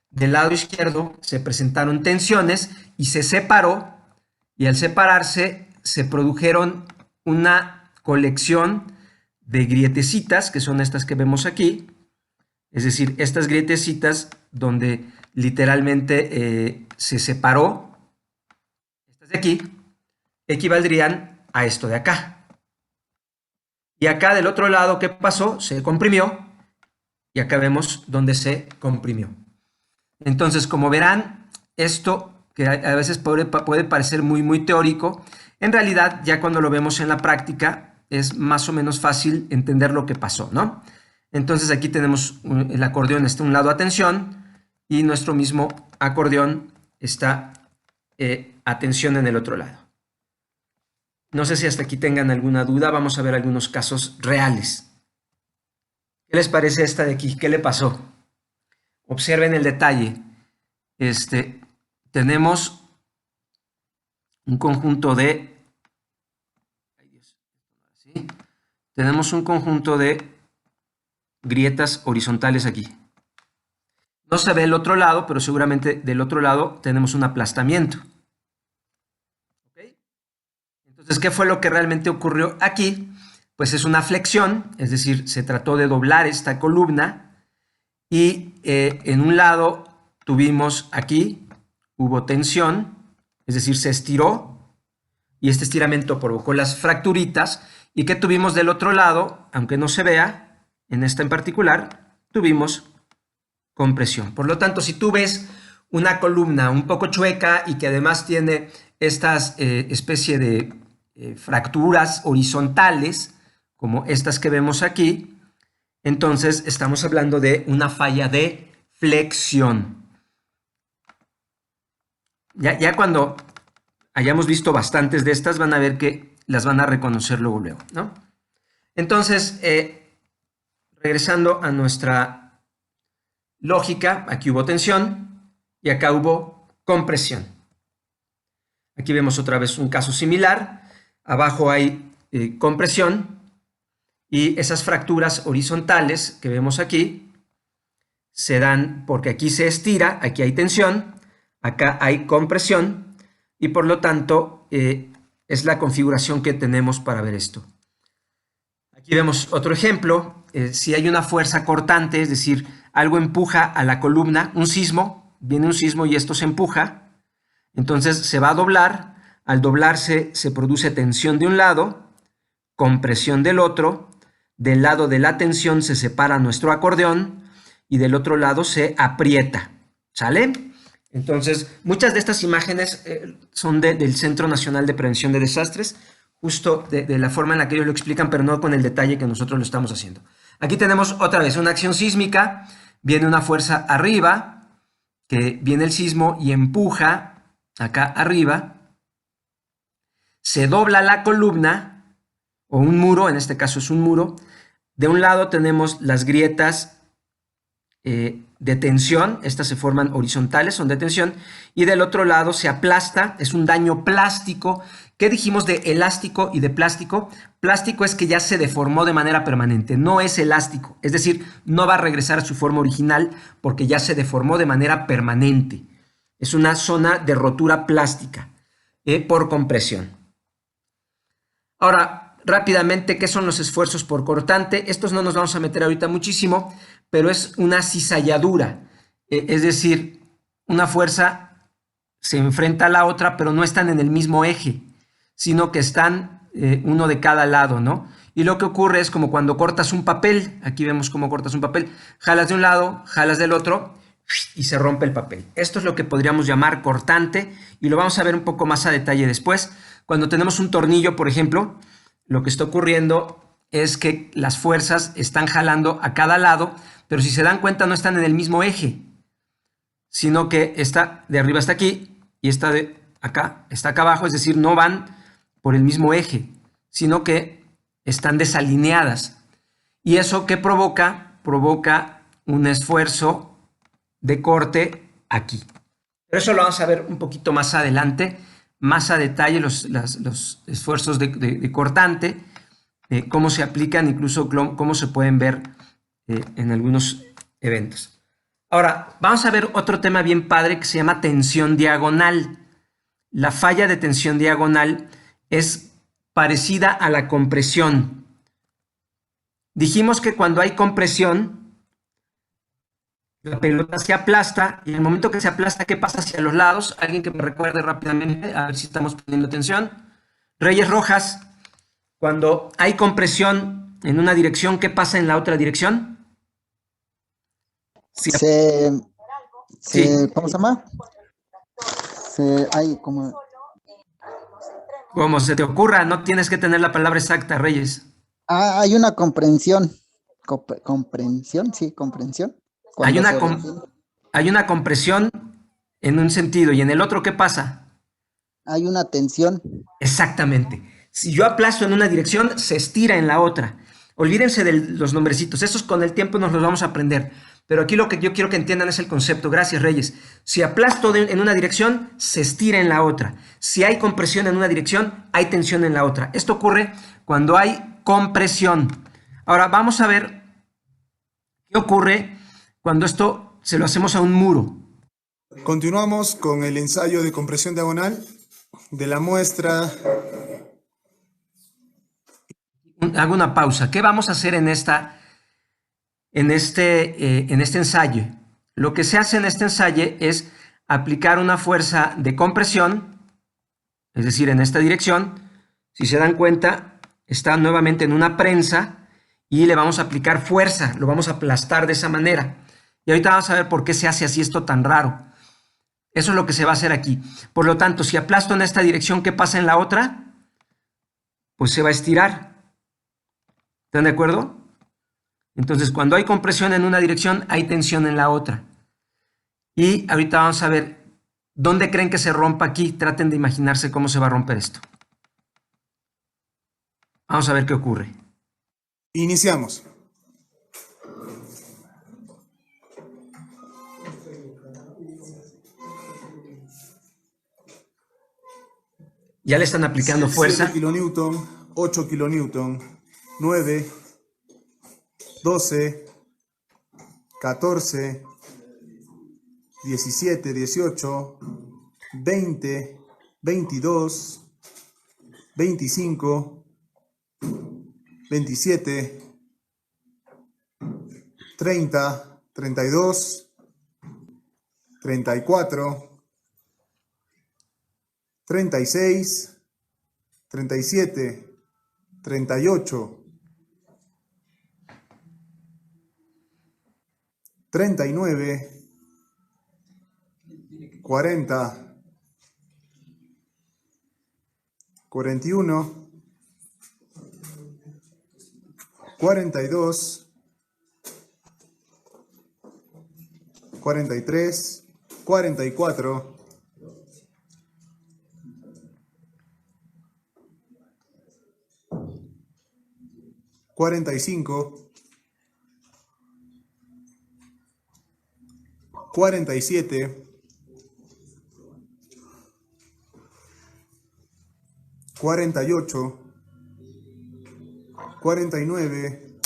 del lado izquierdo se presentaron tensiones y se separó, y al separarse se produjeron una colección de grietecitas, que son estas que vemos aquí, es decir, estas grietecitas donde literalmente se separó, estas de aquí, equivaldrían a esto de acá. Y acá del otro lado, ¿qué pasó? Se comprimió y acá vemos dónde se comprimió. Entonces, como verán, esto que a veces puede parecer muy teórico, en realidad ya cuando lo vemos en la práctica es más o menos fácil entender lo que pasó, ¿no? Entonces aquí tenemos el acordeón está a un lado a tensión y nuestro mismo acordeón está a tensión en el otro lado. No sé si hasta aquí tengan alguna duda, vamos a ver algunos casos reales. ¿Qué les parece esta de aquí? ¿Qué le pasó? Observen el detalle. Tenemos un conjunto de... ¿sí? Tenemos un conjunto de grietas horizontales aquí. No se ve el otro lado, pero seguramente del otro lado tenemos un aplastamiento. Entonces, ¿qué fue lo que realmente ocurrió aquí? Pues es una flexión, es decir, se trató de doblar esta columna y en un lado tuvimos aquí, hubo tensión, es decir, se estiró y este estiramiento provocó las fracturitas. ¿Y qué tuvimos del otro lado? Aunque no se vea, en esta en particular, tuvimos compresión. Por lo tanto, si tú ves una columna un poco chueca y que además tiene estas especie de fracturas horizontales, como estas que vemos aquí, entonces estamos hablando de una falla de flexión. Ya cuando hayamos visto bastantes de estas, van a ver que las van a reconocer luego, ¿no? Entonces, regresando a nuestra lógica, aquí hubo tensión y acá hubo compresión. Aquí vemos otra vez un caso similar. Abajo hay compresión y esas fracturas horizontales que vemos aquí se dan porque aquí se estira, aquí hay tensión, acá hay compresión y por lo tanto es la configuración que tenemos para ver esto. Aquí vemos otro ejemplo. Si hay una fuerza cortante, es decir, algo empuja a la columna, un sismo, viene un sismo y esto se empuja, entonces se va a doblar. Al doblarse se produce tensión de un lado, compresión del otro, del lado de la tensión se separa nuestro acordeón y del otro lado se aprieta, ¿sale? Entonces, muchas de estas imágenes son del Centro Nacional de Prevención de Desastres, justo de la forma en la que ellos lo explican, pero no con el detalle que nosotros lo estamos haciendo. Aquí tenemos otra vez una acción sísmica, viene una fuerza arriba, que viene el sismo y empuja acá arriba, se dobla la columna o un muro, en este caso es un muro. De un lado tenemos las grietas de tensión, estas se forman horizontales, son de tensión, y del otro lado se aplasta, es un daño plástico. ¿Qué dijimos de elástico y de plástico? Plástico es que ya se deformó de manera permanente, no es elástico, es decir, no va a regresar a su forma original porque ya se deformó de manera permanente. Es una zona de rotura plástica por compresión. Ahora, rápidamente, ¿qué son los esfuerzos por cortante? Estos no nos vamos a meter ahorita muchísimo, pero es una cizalladura, es decir, una fuerza se enfrenta a la otra, pero no están en el mismo eje, sino que están uno de cada lado, ¿no? Y lo que ocurre es como cuando cortas un papel, aquí vemos cómo cortas un papel, jalas de un lado, jalas del otro, y se rompe el papel. Esto es lo que podríamos llamar cortante y lo vamos a ver un poco más a detalle después. Cuando tenemos un tornillo, por ejemplo, lo que está ocurriendo es que las fuerzas están jalando a cada lado, pero si se dan cuenta no están en el mismo eje, sino que está de arriba hasta aquí y está de acá, está acá abajo, es decir, no van por el mismo eje, sino que están desalineadas. ¿Y eso qué provoca? Provoca un esfuerzo de corte aquí. Pero eso lo vamos a ver un poquito más adelante, más a detalle los esfuerzos de cortante, cómo se aplican, incluso cómo se pueden ver en algunos eventos. Ahora, vamos a ver otro tema bien padre que se llama tensión diagonal. La falla de tensión diagonal es parecida a la compresión. Dijimos que cuando hay compresión, la pelota se aplasta y en el momento que se aplasta, ¿qué pasa hacia los lados? Alguien que me recuerde rápidamente, a ver si estamos poniendo atención. Reyes Rojas, cuando hay compresión en una dirección, ¿qué pasa en la otra dirección? Sí. ¿Cómo se llama? Hay como... Como se te ocurra, no tienes que tener la palabra exacta, Reyes. hay una comprensión. Comprensión, sí, comprensión. Hay una compresión en un sentido y en el otro, ¿qué pasa? Hay una tensión. Exactamente. Si yo aplasto en una dirección, se estira en la otra. Olvídense de los nombrecitos, esos con el tiempo nos los vamos a aprender. Pero aquí lo que yo quiero que entiendan es el concepto. Gracias, Reyes. Si aplasto en una dirección, se estira en la otra. Si hay compresión en una dirección, hay tensión en la otra. Esto ocurre cuando hay compresión. Ahora vamos a ver qué ocurre cuando esto se lo hacemos a un muro. Continuamos con el ensayo de compresión diagonal de la muestra. Hago una pausa. ¿Qué vamos a hacer en este ensayo? Lo que se hace en este ensayo es aplicar una fuerza de compresión, es decir, en esta dirección. Si se dan cuenta, está nuevamente en una prensa y le vamos a aplicar fuerza, lo vamos a aplastar de esa manera. Y ahorita vamos a ver por qué se hace así esto tan raro. Eso es lo que se va a hacer aquí. Por lo tanto, si aplasto en esta dirección, ¿qué pasa en la otra? Pues se va a estirar. ¿Están de acuerdo? Entonces, cuando hay compresión en una dirección, hay tensión en la otra. Y ahorita vamos a ver dónde creen que se rompa aquí. Traten de imaginarse cómo se va a romper esto. Vamos a ver qué ocurre. Iniciamos. Ya le están aplicando fuerza. 7 kilonewton, 8 kilonewton, 9, 12, 14, 17, 18, 20, 22, 25, 27, 30, 32, 34, 36, 37, 38, 39, 40, 41, 42, 43, 44, 45, 47, 48, 49,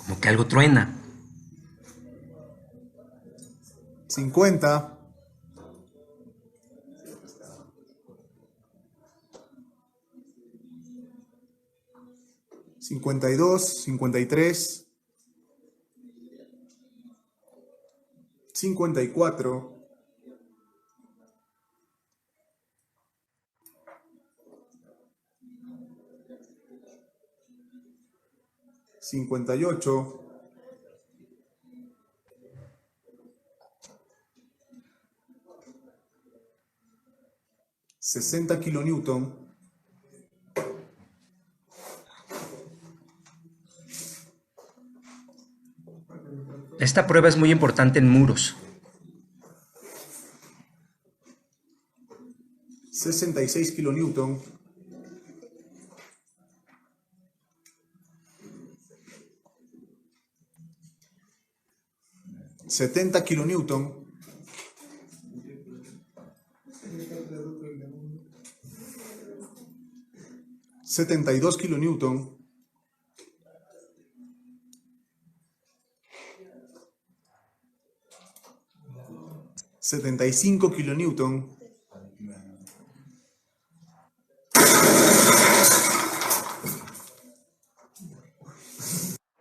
Como que algo truena. 50, 52, 53, 54, 58, 60 kilonewton. Esta prueba es muy importante en muros. 66 kilonewton. $70 kilonewton. $72 kilonewton. $75 kilonewton.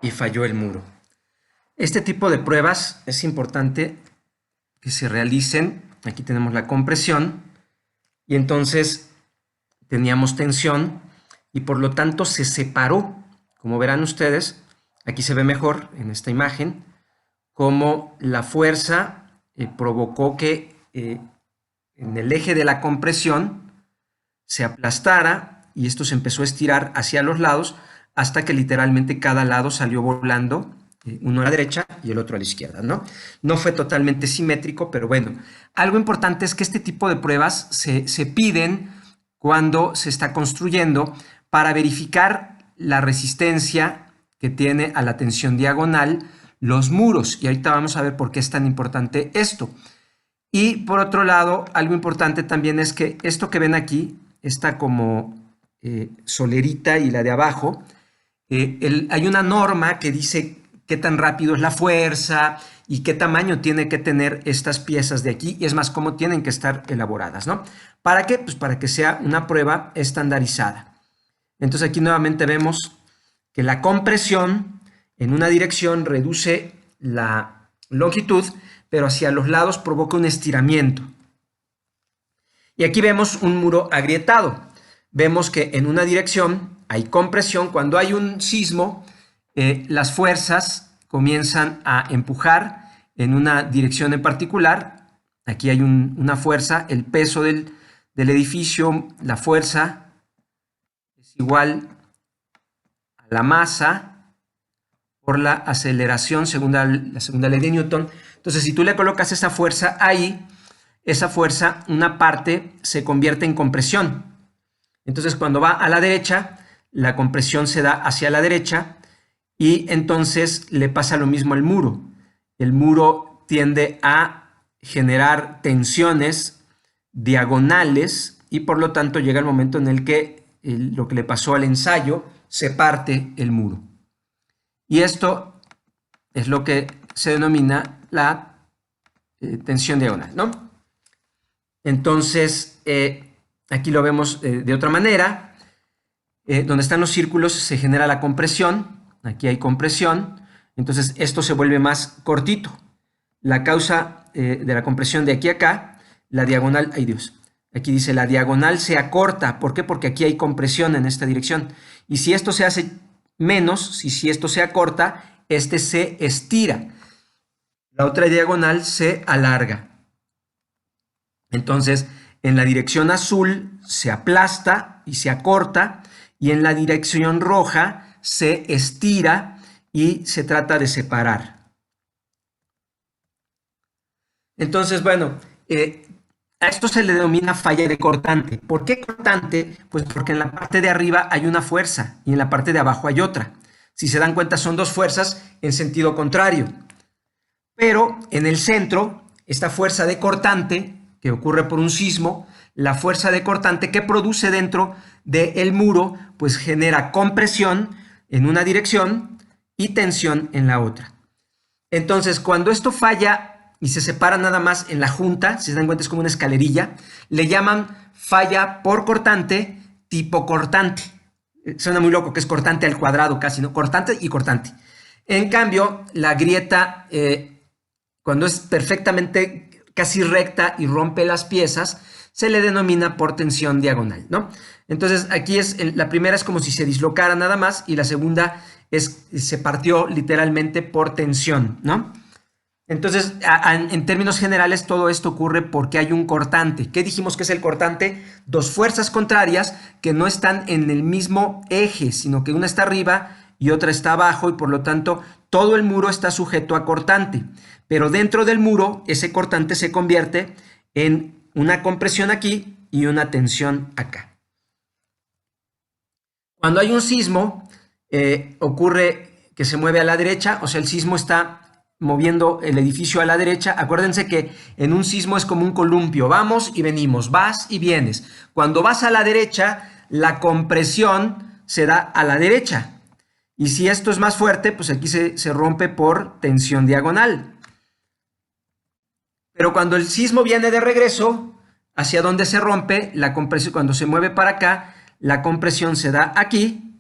Y falló el muro. Este tipo de pruebas es importante que se realicen. Aquí tenemos la compresión y entonces teníamos tensión y por lo tanto se separó. Como verán ustedes, aquí se ve mejor en esta imagen, cómo la fuerza provocó que en el eje de la compresión se aplastara y esto se empezó a estirar hacia los lados hasta que literalmente cada lado salió volando, uno a la derecha y el otro a la izquierda, ¿no? No fue totalmente simétrico, pero bueno. Algo importante es que este tipo de pruebas se piden cuando se está construyendo para verificar la resistencia que tiene a la tensión diagonal los muros. Y ahorita vamos a ver por qué es tan importante esto. Y por otro lado, algo importante también es que esto que ven aquí, esta como solerita y la de abajo, hay una norma que dice qué tan rápido es la fuerza y qué tamaño tiene que tener estas piezas de aquí y es más cómo tienen que estar elaboradas, ¿no? ¿Para qué? Pues para que sea una prueba estandarizada. Entonces aquí nuevamente vemos que la compresión en una dirección reduce la longitud, pero hacia los lados provoca un estiramiento. Y aquí vemos un muro agrietado. Vemos que en una dirección hay compresión. Cuando hay un sismo, las fuerzas comienzan a empujar en una dirección en particular. Aquí hay una fuerza, el peso del edificio, la fuerza es igual a la masa por la aceleración según la segunda ley de Newton. Entonces, si tú le colocas esa fuerza ahí, esa fuerza, una parte se convierte en compresión. Entonces, cuando va a la derecha, la compresión se da hacia la derecha y entonces le pasa lo mismo al muro. El muro tiende a generar tensiones diagonales y por lo tanto llega el momento en el que lo que le pasó al ensayo se parte el muro. Y esto es lo que se denomina la tensión diagonal, ¿no? Entonces, aquí lo vemos de otra manera. Donde están los círculos se genera la compresión. Aquí hay compresión. Entonces, esto se vuelve más cortito. La causa de la compresión de aquí a acá, la diagonal, ay Dios, aquí dice la diagonal se acorta. ¿Por qué? Porque aquí hay compresión en esta dirección. Y si esto se hace menos, si esto se acorta, este se estira. La otra diagonal se alarga. Entonces, en la dirección azul se aplasta y se acorta, y en la dirección roja se estira y se trata de separar. Entonces, bueno, a esto se le denomina falla de cortante. ¿Por qué cortante? Pues porque en la parte de arriba hay una fuerza y en la parte de abajo hay otra. Si se dan cuenta, son dos fuerzas en sentido contrario. Pero en el centro, esta fuerza de cortante que ocurre por un sismo, la fuerza de cortante que produce dentro del muro, pues genera compresión en una dirección y tensión en la otra. Entonces, cuando esto falla y se separa nada más en la junta, si se dan cuenta es como una escalerilla, le llaman falla por cortante tipo cortante. Suena muy loco que es cortante al cuadrado casi, ¿no? Cortante y cortante. En cambio, la grieta, cuando es perfectamente casi recta y rompe las piezas, se le denomina por tensión diagonal, ¿no? Entonces aquí la primera es como si se dislocara nada más y la segunda se partió literalmente por tensión, ¿no? Entonces, en términos generales, todo esto ocurre porque hay un cortante. ¿Qué dijimos que es el cortante? Dos fuerzas contrarias que no están en el mismo eje, sino que una está arriba y otra está abajo, y por lo tanto todo el muro está sujeto a cortante. Pero dentro del muro, ese cortante se convierte en una compresión aquí y una tensión acá. Cuando hay un sismo, ocurre que se mueve a la derecha, o sea, el sismo está moviendo el edificio a la derecha. Acuérdense que en un sismo es como un columpio, vamos y venimos, vas y vienes. Cuando vas a la derecha, la compresión se da a la derecha. Y si esto es más fuerte, pues aquí se rompe por tensión diagonal. Pero cuando el sismo viene de regreso, ¿hacia dónde se rompe? La compresión, cuando se mueve para acá, la compresión se da aquí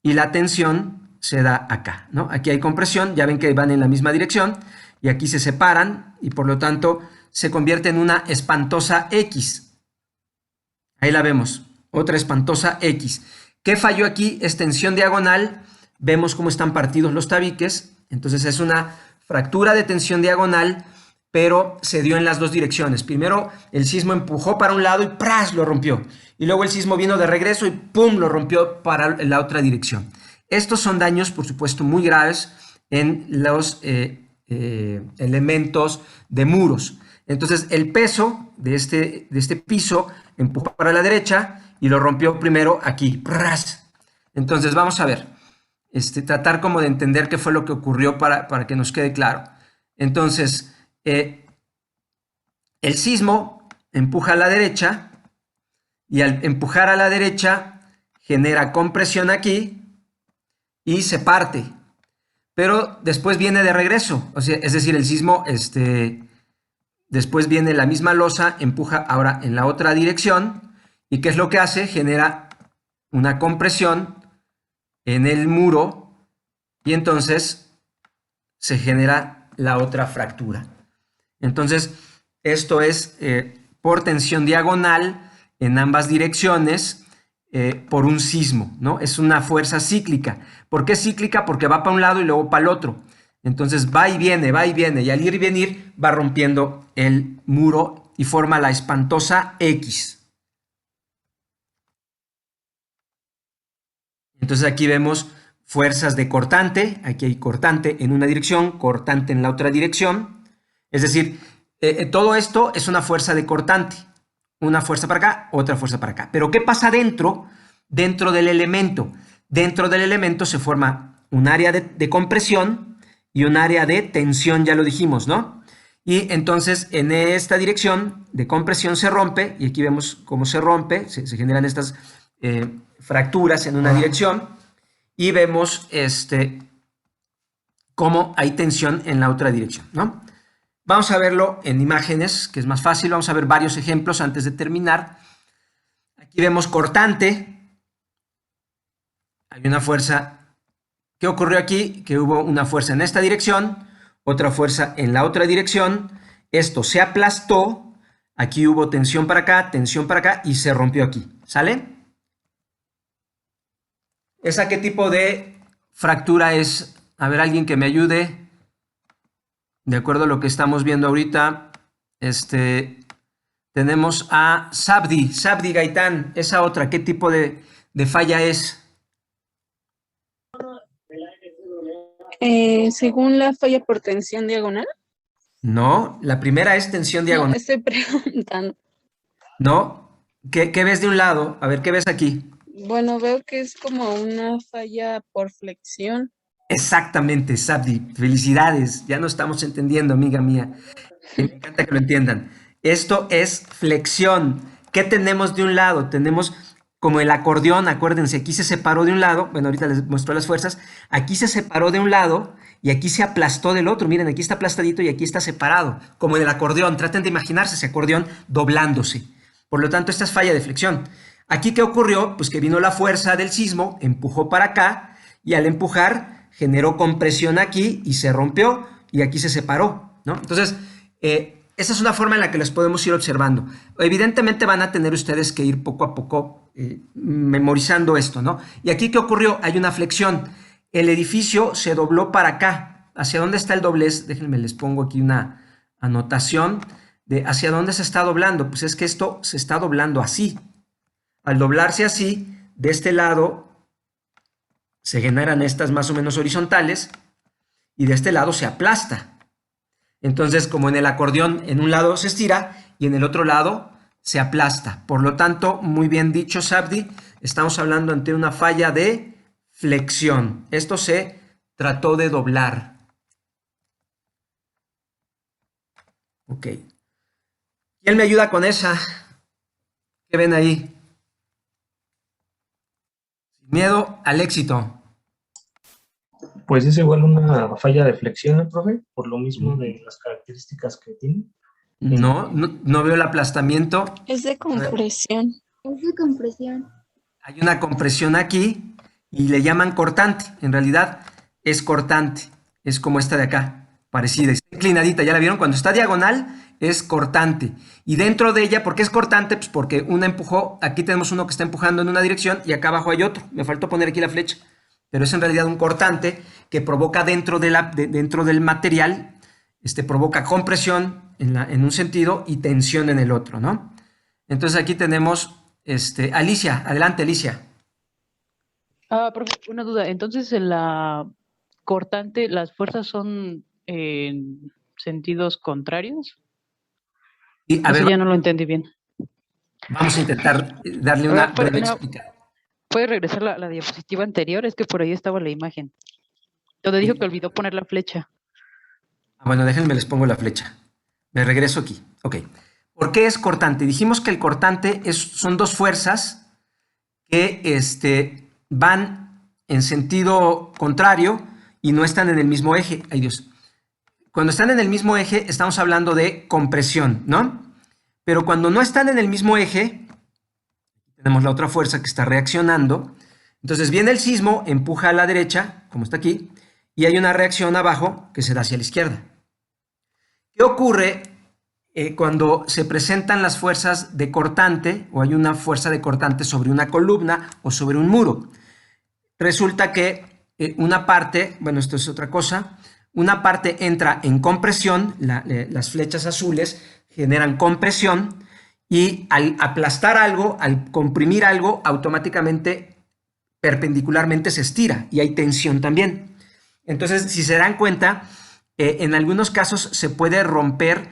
y la tensión se da acá, ¿no? Aquí hay compresión, ya ven que van en la misma dirección, y aquí se separan y por lo tanto se convierte en una espantosa X. Ahí la vemos, otra espantosa X. ¿Qué falló aquí? Es tensión diagonal. Vemos cómo están partidos los tabiques. Entonces es una fractura de tensión diagonal, pero se dio en las dos direcciones. Primero el sismo empujó para un lado y ¡pras!, lo rompió. Y luego el sismo vino de regreso y ¡pum!, lo rompió para la otra dirección. Estos son daños, por supuesto, muy graves en los elementos de muros. Entonces, el peso de este piso empujó para la derecha y lo rompió primero aquí. ¡Pras! Entonces, vamos a ver. Tratar como de entender qué fue lo que ocurrió para que nos quede claro. Entonces, el sismo empuja a la derecha y al empujar a la derecha genera compresión aquí y se parte, pero después viene de regreso, o sea, es decir, el sismo, después viene la misma losa, empuja ahora en la otra dirección, y ¿qué es lo que hace? Genera una compresión en el muro, y entonces se genera la otra fractura. Entonces, esto es por tensión diagonal en ambas direcciones, por un sismo, ¿no? Es una fuerza cíclica. ¿Por qué cíclica? Porque va para un lado y luego para el otro. Entonces va y viene, y al ir y venir va rompiendo el muro y forma la espantosa X. Entonces aquí vemos fuerzas de cortante. Aquí hay cortante en una dirección, cortante en la otra dirección. Es decir, todo esto es una fuerza de cortante. Una fuerza para acá, otra fuerza para acá. Pero ¿qué pasa dentro del elemento? Dentro del elemento se forma un área de compresión y un área de tensión, ya lo dijimos, ¿no? Y entonces en esta dirección de compresión se rompe, y aquí vemos cómo se rompe, se generan estas fracturas en una dirección, y vemos cómo hay tensión en la otra dirección, ¿no? Vamos a verlo en imágenes, que es más fácil. Vamos a ver varios ejemplos antes de terminar. Aquí vemos cortante. Hay una fuerza. ¿Qué ocurrió aquí? Que hubo una fuerza en esta dirección, otra fuerza en la otra dirección. Esto se aplastó. Aquí hubo tensión para acá y se rompió aquí. ¿Sale? ¿Esa qué tipo de fractura es? A ver, alguien que me ayude. De acuerdo a lo que estamos viendo ahorita, tenemos a Sabdi Gaitán, esa otra, ¿qué tipo de falla es? Según la falla por tensión diagonal. No, la primera es tensión diagonal. No, estoy preguntando. No, ¿qué ves de un lado? A ver, ¿qué ves aquí? Bueno, veo que es como una falla por flexión. Exactamente, Sabdi, felicidades, ya no estamos entendiendo, amiga mía. Me encanta que lo entiendan. Esto es flexión. ¿Qué tenemos de un lado? Tenemos como el acordeón, acuérdense, aquí se separó de un lado, bueno, ahorita les muestro las fuerzas, aquí se separó de un lado y aquí se aplastó del otro. Miren, aquí está aplastadito y aquí está separado, como en el acordeón. Traten de imaginarse ese acordeón doblándose. Por lo tanto, esta es falla de flexión. Aquí, ¿qué ocurrió? Pues que vino la fuerza del sismo, empujó para acá, y al empujar generó compresión aquí y se rompió, y aquí se separó, ¿no? Entonces, esa es una forma en la que las podemos ir observando. Evidentemente van a tener ustedes que ir poco a poco memorizando esto, ¿no? Y aquí, ¿qué ocurrió? Hay una flexión. El edificio se dobló para acá. hacia dónde está el doblez. Déjenme, les pongo aquí una anotación de hacia dónde se está doblando. Pues es que esto se está doblando así. Al doblarse así, de este lado se generan estas más o menos horizontales y de este lado se aplasta. Entonces, como en el acordeón, en un lado se estira y en el otro lado se aplasta. Por lo tanto, muy bien dicho, Sabdi, estamos hablando ante una falla de flexión. Esto se trató de doblar. Ok. ¿Quién me ayuda con esa? ¿Qué ven ahí? Sin miedo al éxito. Pues es igual una falla de flexión, ¿no, profe? Por lo mismo de las características que tiene. No veo el aplastamiento. Es de compresión. Es de compresión. Hay una compresión aquí y le llaman cortante. En realidad es cortante. Es como esta de acá, parecida. Está inclinadita, ¿ya la vieron? Cuando está diagonal es cortante. Y dentro de ella, ¿por qué es cortante? Pues porque una empujó, aquí tenemos uno que está empujando en una dirección y acá abajo hay otro. Me faltó poner aquí la flecha. Pero es en realidad un cortante que provoca dentro del material, provoca compresión en un sentido y tensión en el otro, ¿no? Entonces aquí tenemos, Alicia, adelante Alicia. Profe, una duda, entonces en la cortante las fuerzas son en sentidos contrarios. Y, a ver, ya no lo entendí bien. Vamos a intentar darle una breve explicación. ¿Puede regresar la diapositiva anterior? Es que por ahí estaba la imagen. Donde dijo que olvidó poner la flecha. Bueno, déjenme les pongo la flecha. Me regreso aquí. Ok. ¿Por qué es cortante? Dijimos que el cortante son dos fuerzas que van en sentido contrario y no están en el mismo eje. Ay Dios. Cuando están en el mismo eje estamos hablando de compresión, ¿no? Pero cuando no están en el mismo eje, tenemos la otra fuerza que está reaccionando. Entonces viene el sismo, empuja a la derecha, como está aquí, y hay una reacción abajo que se da hacia la izquierda. ¿Qué ocurre cuando se presentan las fuerzas de cortante o hay una fuerza de cortante sobre una columna o sobre un muro? Resulta que una parte, bueno, esto es otra cosa, una parte entra en compresión, las flechas azules generan compresión, y al aplastar algo, al comprimir algo, automáticamente, perpendicularmente se estira y hay tensión también. Entonces, si se dan cuenta, en algunos casos se puede romper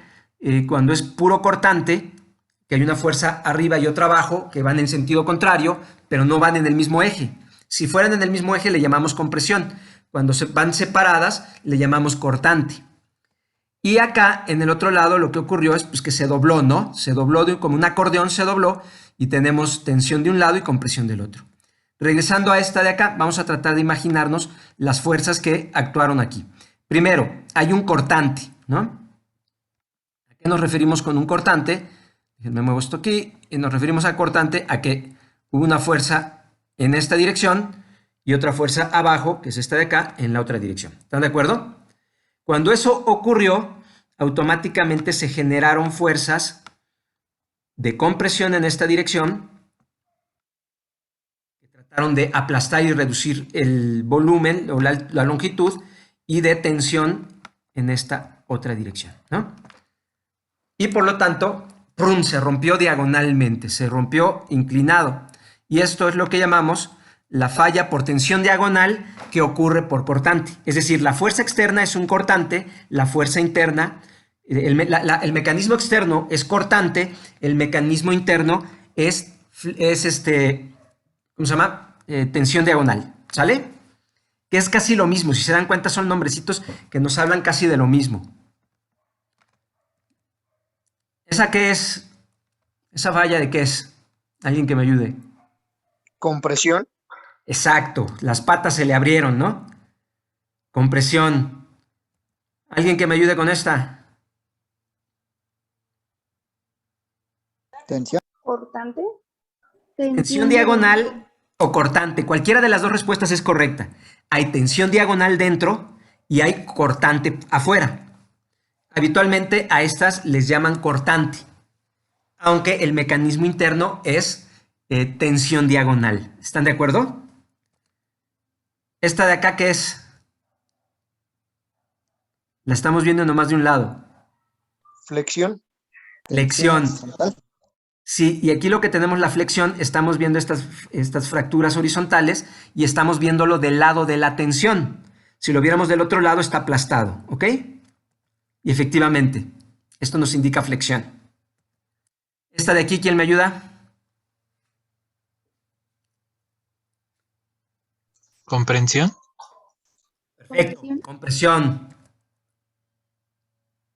cuando es puro cortante, que hay una fuerza arriba y otra abajo, que van en sentido contrario, pero no van en el mismo eje. Si fueran en el mismo eje, le llamamos compresión. Cuando van separadas, le llamamos cortante. Y acá, en el otro lado, lo que ocurrió es pues, que se dobló, ¿no? Se dobló como un acordeón, se dobló y tenemos tensión de un lado y compresión del otro. Regresando a esta de acá, vamos a tratar de imaginarnos las fuerzas que actuaron aquí. Primero, hay un cortante, ¿no? ¿A qué nos referimos con un cortante? Déjenme muevo esto aquí. Y nos referimos al cortante a que hubo una fuerza en esta dirección y otra fuerza abajo, que es esta de acá, en la otra dirección. ¿Están de acuerdo? Cuando eso ocurrió, automáticamente se generaron fuerzas de compresión en esta dirección que trataron de aplastar y reducir el volumen o la longitud y de tensión en esta otra dirección, ¿no? Y por lo tanto, ¡prum!, se rompió diagonalmente, se rompió inclinado. Y esto es lo que llamamos la falla por tensión diagonal que ocurre por cortante. Es decir, la fuerza externa es un cortante, la fuerza interna, el mecanismo externo es cortante, el mecanismo interno es ¿cómo se llama? Tensión diagonal, ¿sale? Que es casi lo mismo. Si se dan cuenta, son nombrecitos que nos hablan casi de lo mismo. ¿Esa qué es? ¿Esa falla de qué es? Alguien que me ayude. Compresión. Exacto, las patas se le abrieron, ¿no? Compresión. ¿Alguien que me ayude con esta? Tensión. ¿Cortante? Tensión diagonal o cortante. Cualquiera de las dos respuestas es correcta. Hay tensión diagonal dentro y hay cortante afuera. Habitualmente a estas les llaman cortante, aunque el mecanismo interno es tensión diagonal. ¿Están de acuerdo? Esta de acá, ¿qué es? La estamos viendo nomás de un lado. Flexión. Flexión. Sí, y aquí lo que tenemos la flexión, estamos viendo estas fracturas horizontales y estamos viéndolo del lado de la tensión. Si lo viéramos del otro lado, está aplastado, ¿ok? Y efectivamente, esto nos indica flexión. Esta de aquí, ¿quién me ayuda? ¿Comprensión? Perfecto, compresión.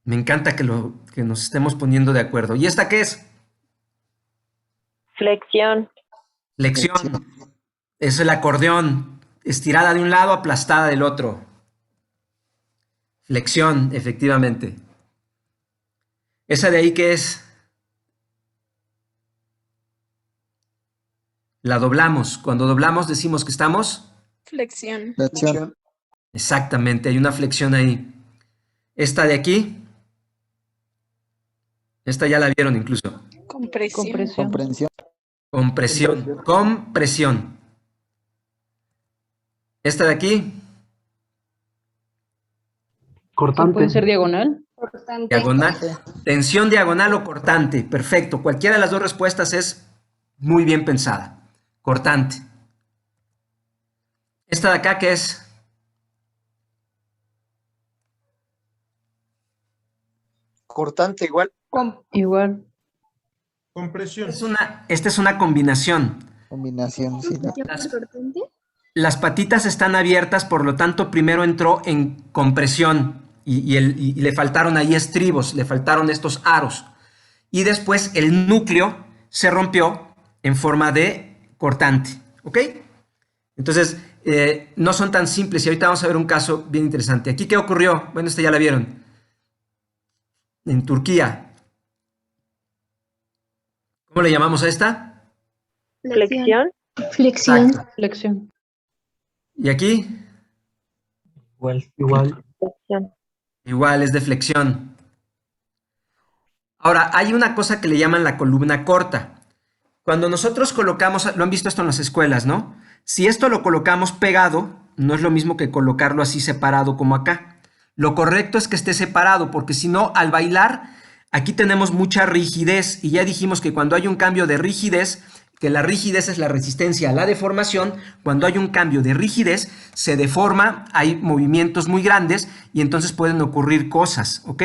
Me encanta que nos estemos poniendo de acuerdo. ¿Y esta qué es? Flexión. Flexión. Es el acordeón. Estirada de un lado, aplastada del otro. Flexión, efectivamente. ¿Esa de ahí qué es? La doblamos. Cuando doblamos decimos que estamos... Flexión. Flexión. Exactamente, hay una flexión ahí. Esta de aquí... Esta ya la vieron incluso. Compresión. Comprensión. Compresión. Compresión. Esta de aquí... Cortante. ¿Puede ser diagonal? Cortante. Diagonal. Tensión diagonal o cortante. Perfecto. Cualquiera de las dos respuestas es muy bien pensada. Cortante. Esta de acá, ¿qué es? Cortante igual. Igual. Compresión. Esta es una combinación. Combinación, sí. ¿No? Las patitas están abiertas, por lo tanto, primero entró en compresión y le faltaron ahí estribos, le faltaron estos aros. Y después el núcleo se rompió en forma de cortante. ¿Ok? Entonces, no son tan simples y ahorita vamos a ver un caso bien interesante. ¿Aquí qué ocurrió? Bueno, esta ya la vieron. En Turquía. ¿Cómo le llamamos a esta? Flexión. Flexión. Exacto. Flexión. ¿Y aquí? Igual. Flexión. Igual, es de flexión. Ahora, hay una cosa que le llaman la columna corta. Cuando nosotros colocamos, lo han visto esto en las escuelas, ¿no? Si esto lo colocamos pegado, no es lo mismo que colocarlo así separado como acá. Lo correcto es que esté separado, porque si no, al bailar, aquí tenemos mucha rigidez y ya dijimos que cuando hay un cambio de rigidez, que la rigidez es la resistencia a la deformación, cuando hay un cambio de rigidez, se deforma, hay movimientos muy grandes y entonces pueden ocurrir cosas, ¿ok?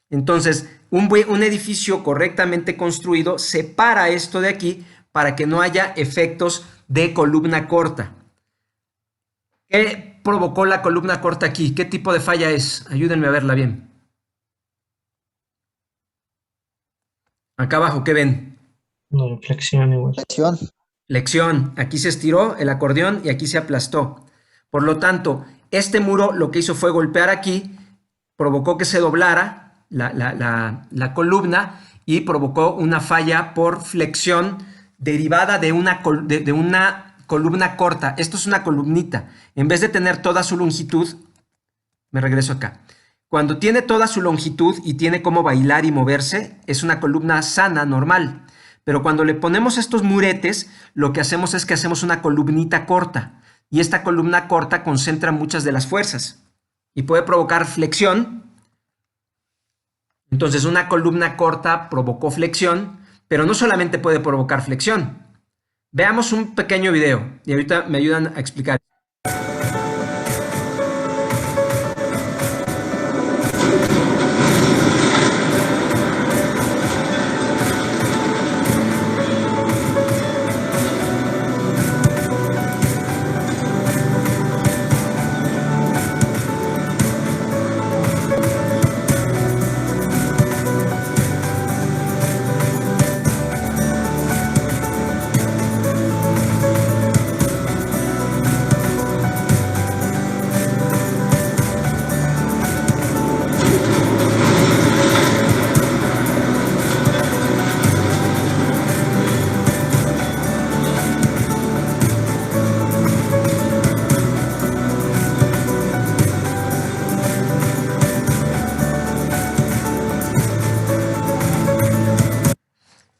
Entonces, un edificio correctamente construido separa esto de aquí para que no haya efectos de columna corta. ¿Qué provocó la columna corta aquí? ¿Qué tipo de falla es? Ayúdenme a verla bien. Acá abajo, ¿qué ven? No, flexión igual. Flexión. Flexión. Aquí se estiró el acordeón y aquí se aplastó. Por lo tanto, este muro lo que hizo fue golpear aquí, provocó que se doblara la columna y provocó una falla por flexión derivada de una columna corta. Esto es una columnita. En vez de tener toda su longitud, me regreso acá. Cuando tiene toda su longitud y tiene cómo bailar y moverse, es una columna sana, normal. Pero cuando le ponemos estos muretes, lo que hacemos es que hacemos una columnita corta. Y esta columna corta concentra muchas de las fuerzas. Y puede provocar flexión. Entonces, una columna corta provocó flexión, pero no solamente puede provocar flexión. Veamos un pequeño video y ahorita me ayudan a explicar.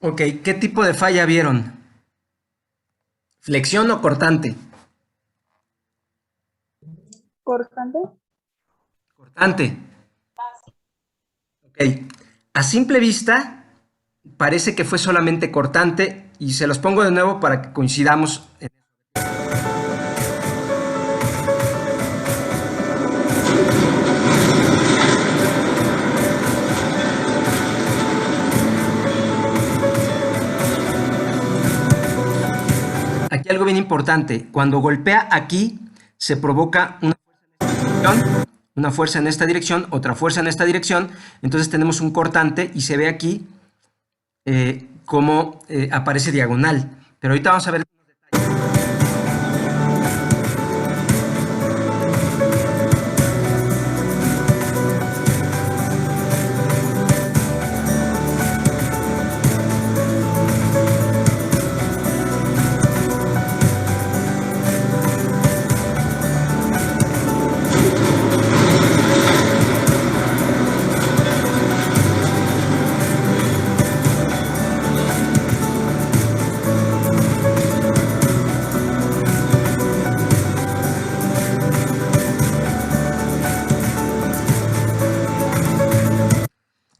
Ok, ¿qué tipo de falla vieron? ¿Flexión o cortante? Cortante. Cortante. Ok. A simple vista, parece que fue solamente cortante y se los pongo de nuevo para que coincidamos. Aquí algo bien importante, cuando golpea aquí se provoca una fuerza en esta dirección, otra fuerza en esta dirección, entonces tenemos un cortante y se ve aquí cómo aparece diagonal, pero ahorita vamos a ver.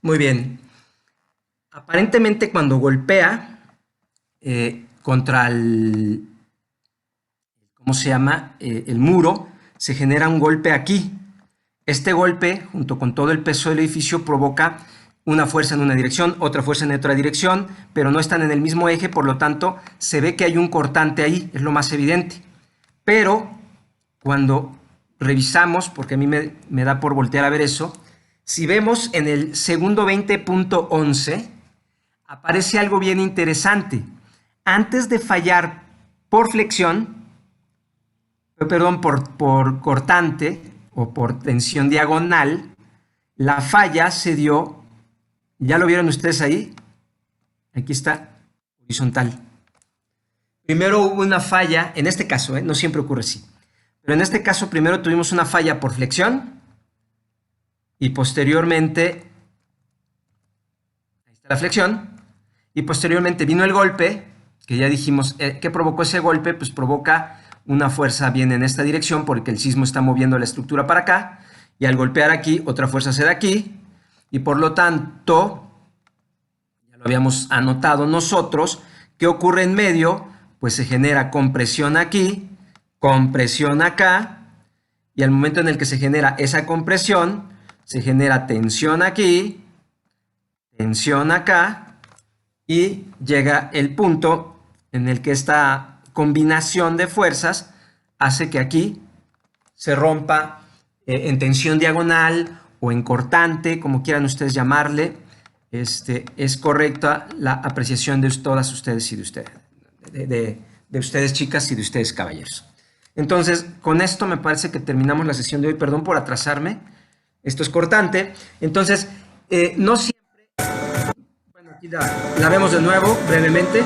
Muy bien. Aparentemente cuando golpea contra el, ¿cómo se llama? El muro, se genera un golpe aquí. Este golpe, junto con todo el peso del edificio, provoca una fuerza en una dirección, otra fuerza en otra dirección, pero no están en el mismo eje, por lo tanto, se ve que hay un cortante ahí, es lo más evidente. Pero cuando revisamos, porque a mí me da por voltear a ver eso, si vemos en el segundo 20.11, aparece algo bien interesante. Antes de fallar por flexión, perdón, por cortante o por tensión diagonal, la falla se dio, ¿ya lo vieron ustedes ahí? Aquí está, horizontal. Primero hubo una falla, en este caso, no siempre ocurre así, pero en este caso primero tuvimos una falla por flexión, y posteriormente, ahí está la flexión, y posteriormente vino el golpe, que ya dijimos, ¿qué provocó ese golpe? Pues provoca una fuerza bien en esta dirección, porque el sismo está moviendo la estructura para acá, y al golpear aquí, otra fuerza se da aquí, y por lo tanto, ya lo habíamos anotado nosotros, ¿qué ocurre en medio? Pues se genera compresión aquí, compresión acá, y al momento en el que se genera esa compresión, se genera tensión aquí, tensión acá, y llega el punto en el que esta combinación de fuerzas hace que aquí se rompa en tensión diagonal o en cortante, como quieran ustedes llamarle. Es correcta la apreciación de todas ustedes y de ustedes, de ustedes chicas y de ustedes caballeros. Entonces, con esto me parece que terminamos la sesión de hoy. Perdón por atrasarme. Esto es cortante, entonces no siempre, bueno, aquí la vemos de nuevo brevemente.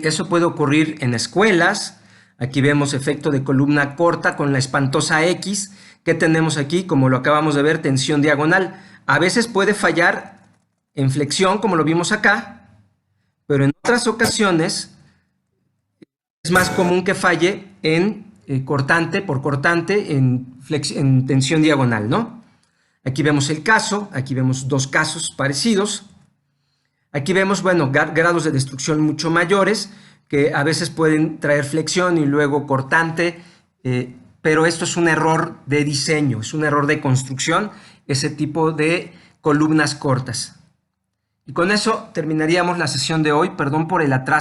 Eso puede ocurrir en escuelas. Aquí vemos efecto de columna corta con la espantosa X. ¿Qué tenemos aquí? Como lo acabamos de ver, tensión diagonal. A veces puede fallar en flexión, como lo vimos acá, pero en otras ocasiones es más común que falle en cortante por cortante, en tensión diagonal, ¿no? Aquí vemos el caso, aquí vemos dos casos parecidos. Aquí vemos, bueno, grados de destrucción mucho mayores, que a veces pueden traer flexión y luego cortante, pero esto es un error de diseño, es un error de construcción, ese tipo de columnas cortas. Y con eso terminaríamos la sesión de hoy. Perdón por el atraso.